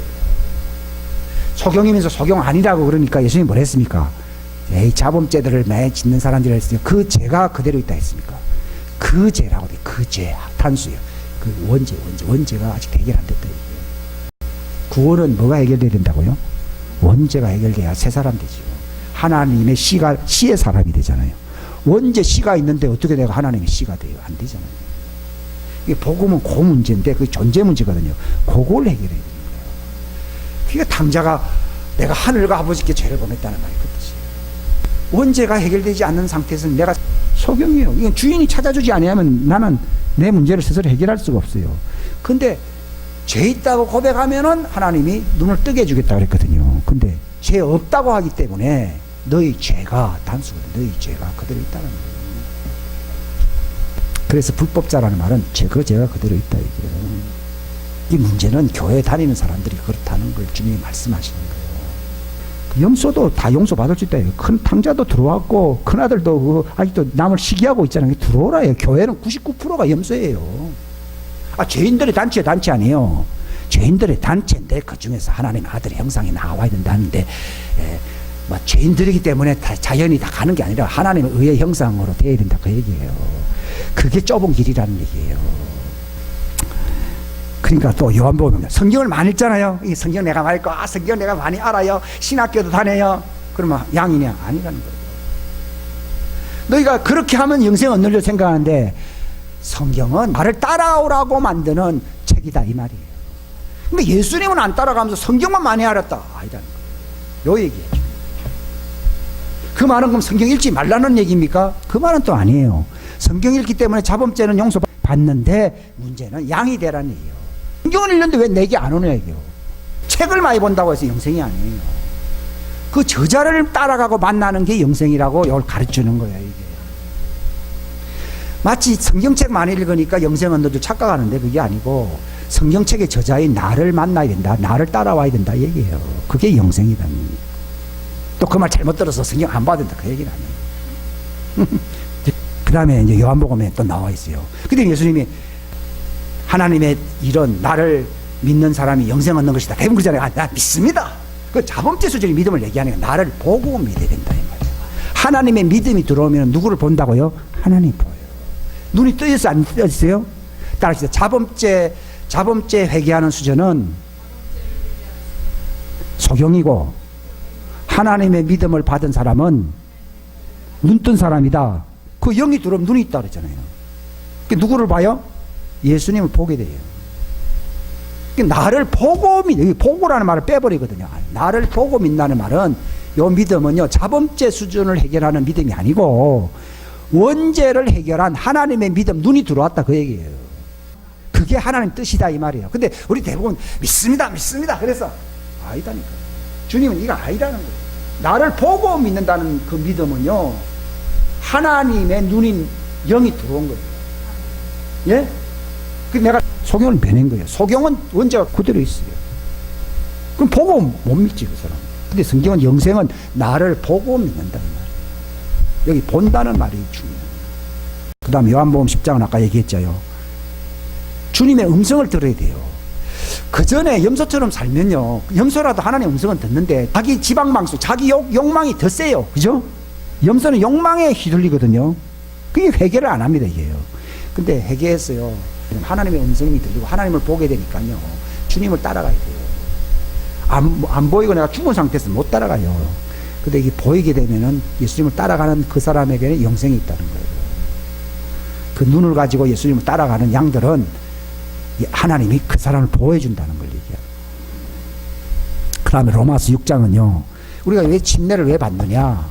소경이면서 소경 아니라고 그러니까 예수님이 뭘 했습니까? 에이, 자범죄들을 매 짓는 사람들이 했으니까 그 죄가 그대로 있다 했습니까? 그 죄라고 돼. 그 죄, 단수예요. 그 원죄가 아직 해결 안 됐다 얘기예요. 구원은 뭐가 해결돼야 된다고요? 원죄가 해결돼야 새 사람 되죠. 하나님의 씨의 사람이 되잖아요. 원죄 씨가 있는데 어떻게 내가 하나님의 씨가 돼요? 안 되잖아요. 이게 복음은 그 문제인데 그게 존재 문제거든요. 그걸 해결해야 됩니다. 그러니까 당자가 내가 하늘과 아버지께 죄를 범했다는 말이 그 뜻이에요. 원죄가 해결되지 않는 상태에서는 내가 소경이에요. 이건 주인이 찾아주지 아니하면 나는 내 문제를 스스로 해결할 수가 없어요. 근데 죄 있다고 고백하면은 하나님이 눈을 뜨게 해주겠다 그랬거든요. 근데 죄 없다고 하기 때문에 너희 죄가 단수거든. 너희 죄가 그대로 있다는 거예요. 그래서 불법자라는 말은 그 죄가 그대로 있다 이거예요. 이 문제는 교회 다니는 사람들이 그렇다는 걸 주님이 말씀하시는 거예요. 염소도 다 용서받을 수 있다. 큰 탕자도 들어왔고 큰아들도 아직도 남을 시기하고 있잖아요. 들어오라요. 교회는 99%가 염소예요. 죄인들의 단체 아니에요. 죄인들의 단체인데 그 중에서 하나님 아들의 형상이 나와야 된다는데 죄인들이기 때문에 다 자연이 다 가는 게 아니라 하나님의 의의 형상으로 되어야 된다 그 얘기예요. 그게 좁은 길이라는 얘기예요. 그러니까 또 요한복음 성경을 많이 읽잖아요. 이 성경 내가 많이 읽고 성경 내가 많이 알아요. 신학교도 다녀요. 그러면 양이냐? 아니라는 거예요. 너희가 그렇게 하면 영생 얻는 줄 생각하는데 성경은 나를 따라오라고 만드는 책이다 이 말이에요. 근데 예수님은 안 따라가면서 성경만 많이 알았다 아니라는 거예요. 요 얘기예요. 그 말은 그럼 성경 읽지 말라는 얘기입니까? 그 말은 또 아니에요. 성경 읽기 때문에 자범죄는 용서받는데 문제는 양이 되라는 얘기예요. 성경을 읽는데 왜 내게 안 오냐 얘기예요. 책을 많이 본다고 해서 영생이 아니에요. 그 저자를 따라가고 만나는 게 영생이라고 이걸 가르치는 거예요. 이게 마치 성경책 많이 읽으니까 영생 얻는 줄 착각하는데 그게 아니고 성경책의 저자인 나를 만나야 된다. 나를 따라와야 된다 얘기예요. 그게 영생이다. 또 그 말 잘못 들어서 성경 안 봐야 된다 그 얘기는 아니에요. 그 다음에 이제 요한복음에 또 나와 있어요. 근데 예수님이 하나님의 이런 나를 믿는 사람이 영생 얻는 것이다. 대부분 그러잖아요. 나 믿습니다. 그 자범죄 수준의 믿음을 얘기하는 거예요. 나를 보고 믿어야 된다 이 말이에요. 하나님의 믿음이 들어오면 누구를 본다고요? 하나님 보여요. 눈이 뜨였어요? 안 뜨였어요? 따라하시죠. 자범죄 회개하는 수준은 소경이고 하나님의 믿음을 받은 사람은 눈뜬 사람이다. 그 영이 들어오면 눈이 있다 그랬잖아요. 누구를 봐요? 예수님을 보게 돼요. 나를 보고 믿는, 보고라는 말을 빼버리거든요. 나를 보고 믿는다는 말은 이 믿음은요 자범죄 수준을 해결하는 믿음이 아니고 원죄를 해결한 하나님의 믿음, 눈이 들어왔다 그 얘기예요. 그게 하나님 뜻이다 이 말이에요. 근데 우리 대부분 믿습니다 그래서 아니다니까. 주님은 이거 아니라는 거예요. 나를 보고 믿는다는 그 믿음은요 하나님의 눈인 영이 들어온 거예요. 예? 그 내가 소경을 변한 거예요. 소경은 원죄가 그대로 있어요. 그럼 보고 못 믿지 그 사람. 근데 성경은 영생은 나를 보고 믿는다는 말이에요. 여기 본다는 말이 중요해요. 그 다음 요한복음 10장은 아까 얘기했잖아요. 주님의 음성을 들어야 돼요. 그 전에 염소처럼 살면요 염소라도 하나님의 음성은 듣는데 자기 지방망수 자기 욕망이 더 세요. 그죠? 염소는 욕망에 휘둘리거든요. 그게 회개를 안 합니다 이게요. 근데 회개했어요. 하나님의 음성이 들리고 하나님을 보게 되니까요 주님을 따라가야 돼요. 안 보이고 내가 죽은 상태에서 못 따라가요. 근데 이게 보이게 되면은 예수님을 따라가는 그 사람에게는 영생이 있다는 거예요. 그 눈을 가지고 예수님을 따라가는 양들은 하나님이 그 사람을 보호해준다는 걸 얘기해요. 그 다음에 로마서 6장은요 우리가 왜 침례를 왜 받느냐,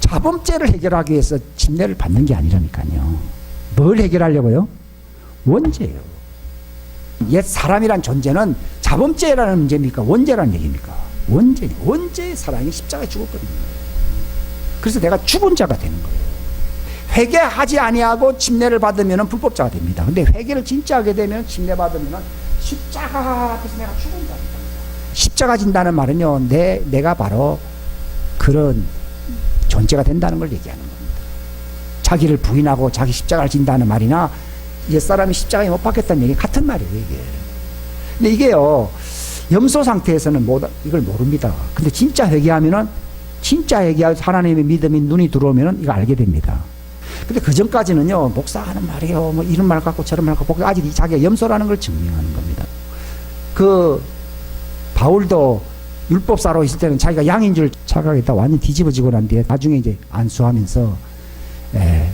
자범죄를 해결하기 위해서 침례를 받는 게 아니라니까요. 뭘 해결하려고요? 원죄예요. 옛 사람이란 존재는 자범죄라는 문제입니까? 원죄라는 얘기입니까? 원죄의 사람이 십자가에 죽었거든요. 그래서 내가 죽은 자가 되는 거예요. 회개하지 아니하고 침례를 받으면 불법자가 됩니다. 근데 회개를 진짜 하게 되면 침례 받으면 십자가 앞에서 내가 죽은 자가 십자가 진다는 말은요, 내가 바로 그런 존재가 된다는 걸 얘기하는 겁니다. 자기를 부인하고 자기 십자가를 진다는 말이나 옛사람이 십자가에 못 박혔다는 얘기 같은 말이에요, 이게. 근데 이게요, 염소 상태에서는 이걸 모릅니다. 근데 진짜 회개하면은, 진짜 회개하고 하나님의 믿음이 눈이 들어오면은 이거 알게 됩니다. 근데 그 전까지는요, 목사 하는 말이에요, 뭐 이런 말 갖고 저런 말 갖고, 아직 자기가 염소라는 걸 증명하는 겁니다. 그 바울도 율법사로 있을 때는 자기가 양인 줄 착각했다 완전 뒤집어지고 난 뒤에 나중에 이제 안수하면서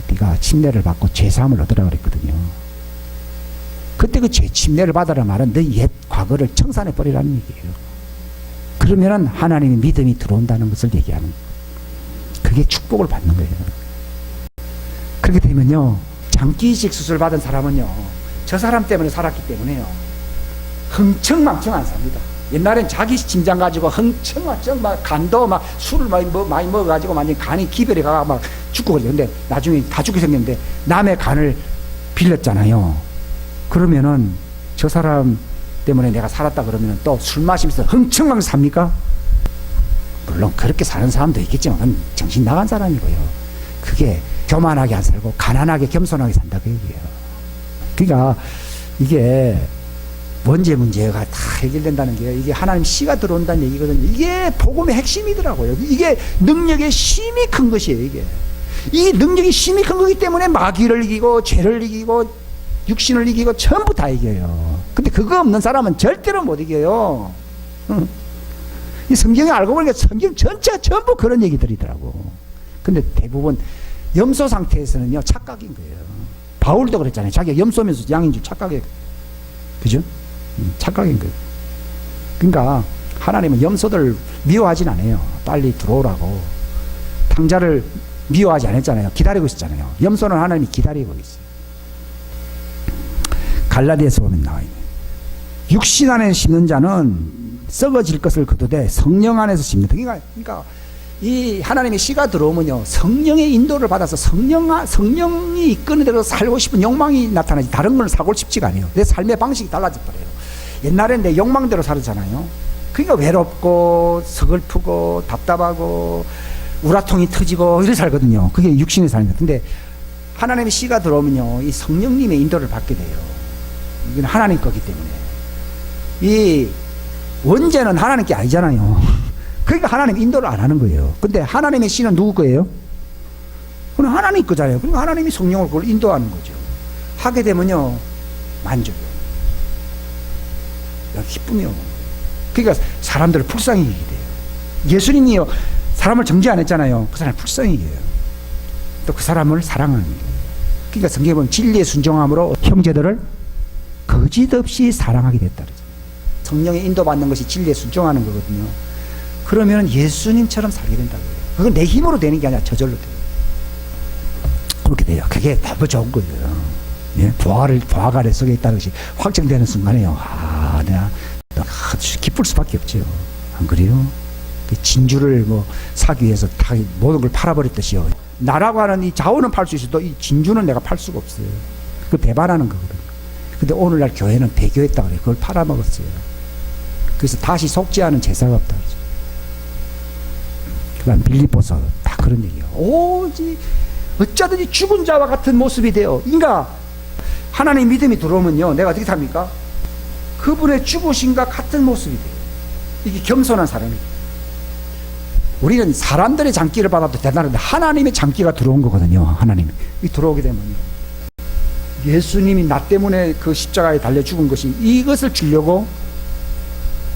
네가 침례를 받고 죄사함을 얻으라 그랬거든요. 그때 그 죄 침례를 받으라 말은 너 옛 과거를 청산해 버리라는 얘기예요. 그러면은 하나님의 믿음이 들어온다는 것을 얘기하는 거예요. 그게 축복을 받는 거예요. 그렇게 되면요, 장기이식 수술 받은 사람은요, 저 사람 때문에 살았기 때문에요, 흥청망청 안 삽니다. 옛날엔 자기 심장 가지고 흥청망청 막 간도 막 술을 많이 먹어가지고 완전 간이 기별에 가가 막 죽고 그래요. 근데 나중에 다 죽게 생겼는데 남의 간을 빌렸잖아요. 그러면은 저 사람 때문에 내가 살았다 그러면은 또 술 마시면서 흥청망청 삽니까? 물론 그렇게 사는 사람도 있겠지만 정신 나간 사람이고요. 그게 교만하게 안 살고 가난하게 겸손하게 산다고 얘기해요. 그러니까 이게 원죄 문제가 다 해결된다는 게 이게 하나님 씨가 들어온다는 얘기거든요. 이게 복음의 핵심이더라고요. 이게 능력의 힘이 큰 것이에요. 이게 능력이 힘이 큰 거기 때문에 마귀를 이기고 죄를 이기고 육신을 이기고 전부 다 이겨요. 근데 그거 없는 사람은 절대로 못 이겨요. 이 성경에 알고 보니까 성경 전체가 전부 그런 얘기들이더라고. 근데 대부분 염소 상태에서는요, 착각인 거예요. 바울도 그랬잖아요. 자기가 염소면서 양인 줄 착각해. 그죠? 착각인 거예요. 그러니까 하나님은 염소들 미워하진 않아요. 빨리 들어오라고. 탕자를 미워하지 않았잖아요. 기다리고 있었잖아요. 염소는 하나님이 기다리고 있어요. 갈라디아서 보면 나와요. 육신 안에 심는 자는 썩어질 것을 거두되 성령 안에서 심는다. 그러니까 이 하나님의 씨가 들어오면요, 성령의 인도를 받아서 성령이 이끄는 대로 살고 싶은 욕망이 나타나지 다른 걸 사고 싶지가 않아요. 내 삶의 방식이 달라져 버려요. 옛날엔 내 욕망대로 살았잖아요. 그러니까 외롭고 서글프고 답답하고 우라통이 터지고 이렇게 살거든요. 그게 육신의 삶이에요. 근데 하나님의 씨가 들어오면요, 이 성령님의 인도를 받게 돼요. 이건 하나님 거기 때문에. 이 원죄는 하나님 게 아니잖아요. 그러니까 하나님 인도를 안 하는 거예요. 근데 하나님의 씨는 누구 거예요? 그건 하나님 거잖아요. 그러니까 하나님이 성령을 그걸 인도하는 거죠. 하게 되면요, 만족이요. 기쁨이요. 그러니까 사람들을 불쌍히 여기게 돼요. 예수님이요, 사람을 정죄 안 했잖아요. 그 사람을 불쌍히 여겨요. 또 그 사람을 사랑하는 거예요. 그러니까 성경에 보면 진리에 순종함으로 형제들을 거짓없이 사랑하게 됐다 그러죠. 성령의 인도받는 것이 진리에 순종하는 거거든요. 그러면 예수님처럼 살게 된다고 해요. 그건 내 힘으로 되는 게 아니라 저절로 돼요. 그렇게 돼요. 그게 너무 좋은 거예요. 예? 부하가 내 속에 있다는 것이 확정되는 순간에요. 내가 기쁠 수밖에 없죠. 안 그래요? 진주를 사기 위해서 다 모든 걸 팔아버렸듯이요. 나라고 하는 이 자원은 팔 수 있어도 이 진주는 내가 팔 수가 없어요. 그걸 배반하는 거거든요. 근데 오늘날 교회는 배교했다 그래요. 그걸 팔아먹었어요. 그래서 다시 속죄하는 제사가 없다 그러죠. 그러니까 빌립보서 다 그런 얘기예요. 오직 어쩌든지 죽은 자와 같은 모습이 돼요. 그러니까 하나님 믿음이 들어오면요, 내가 어떻게 삽니까? 그분의 죽으심과 같은 모습이 돼요. 이게 겸손한 사람이에요. 우리는 사람들의 장기를 받아도 대단한데 하나님의 장기가 들어온 거거든요. 하나님이 들어오게 되면요, 예수님이 나 때문에 그 십자가에 달려 죽은 것이 이것을 주려고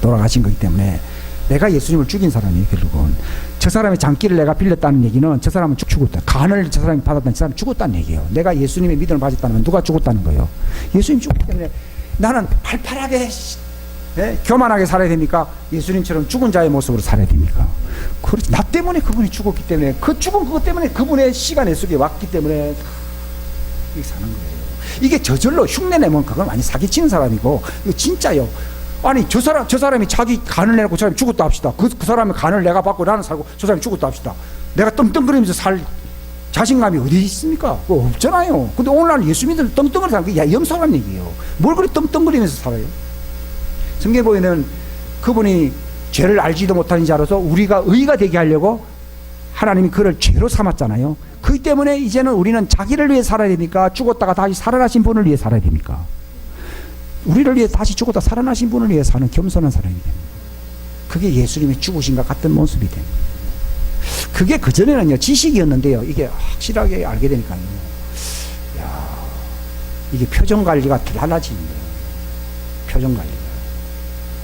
돌아가신 거기 때문에 내가 예수님을 죽인 사람이에요. 결국은 저 사람의 장기를 내가 빌렸다는 얘기는 저 사람은 죽었다. 간을 저 사람이 받았다는 저 사람은 죽었다는 얘기예요. 내가 예수님의 믿음을 가졌다는 누가 죽었다는 거예요? 예수님 죽기 때문에 나는 팔팔하게 교만하게 살아야 됩니까? 예수님처럼 죽은 자의 모습으로 살아야 됩니까? 그렇지. 나 때문에 그분이 죽었기 때문에 그 죽은 그것 때문에 그분의 씨가 내 속에 왔기 때문에 이렇게 사는 거예요. 이게 저절로 흉내내면 그건 완전 사기치는 사람이고, 이거 진짜요. 아니 저 사람이 자기 간을 내놓고 저 사람이 죽었다 합시다. 그 사람의 간을 내가 받고 나는 살고 저 사람이 죽었다 합시다. 내가 떵떵거리면서 살 자신감이 어디 있습니까? 그거 없잖아요. 근데 오늘날 예수 믿는 떵떵거리는 사람, 야, 염소란 얘기예요. 뭘 그리 떵떵거리면서 살아요? 성경에 보면은 그분이 죄를 알지도 못하는 자로서 우리가 의가 되게 하려고 하나님이 그를 죄로 삼았잖아요. 그렇기 때문에 이제는 우리는 자기를 위해 살아야 됩니까? 죽었다가 다시 살아나신 분을 위해 살아야 됩니까? 우리를 위해 다시 죽었다 살아나신 분을 위해 사는 겸손한 사람이 됩니다. 그게 예수님의 죽으신과 같은 모습이 됩니다. 그게 그전에는요 지식이었는데요, 이게 확실하게 알게 되니까요, 야, 이게 표정 관리가 달라지는 거예요. 표정 관리가.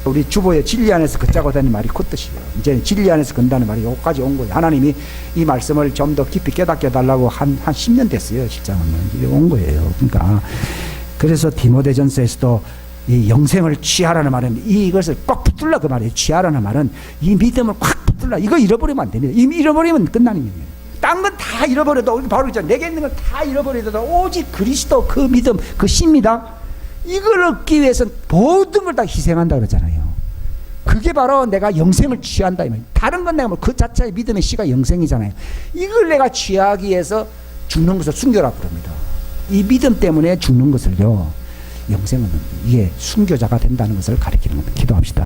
우리 주보에 진리 안에서 걷자고 하는 말이 그 뜻이에요. 이제 진리 안에서 건다는 말이 여기까지 온 거예요. 하나님이 이 말씀을 좀 더 깊이 깨닫게 해달라고 한 10년 됐어요. 실장은 이제 온 거예요. 그러니까 그래서 디모데전서에서도 이 영생을 취하라는 말은 이것을 꼭 붙들라 그 말이에요. 취하라는 말은 이 믿음을 확 붙들라. 이거 잃어버리면 안 됩니다. 이미 잃어버리면 끝나는 거예요. 딴 건 다 잃어버려도 바로 있잖아요. 내게 있는 건 다 잃어버려도 오직 그리스도 그 믿음 그 신입니다. 이걸 얻기 위해서는 모든 걸 다 희생한다 그러잖아요. 그게 바로 내가 영생을 취한다 이 말이에요. 다른 건 내가 뭐 그 자체의 믿음의 씨가 영생이잖아요. 이걸 내가 취하기 위해서 죽는 것을 순교라 부릅니다. 이 믿음 때문에 죽는 것을요 영생은 이게 순교자가 된다는 것을 가리키는 겁니다. 기도합시다.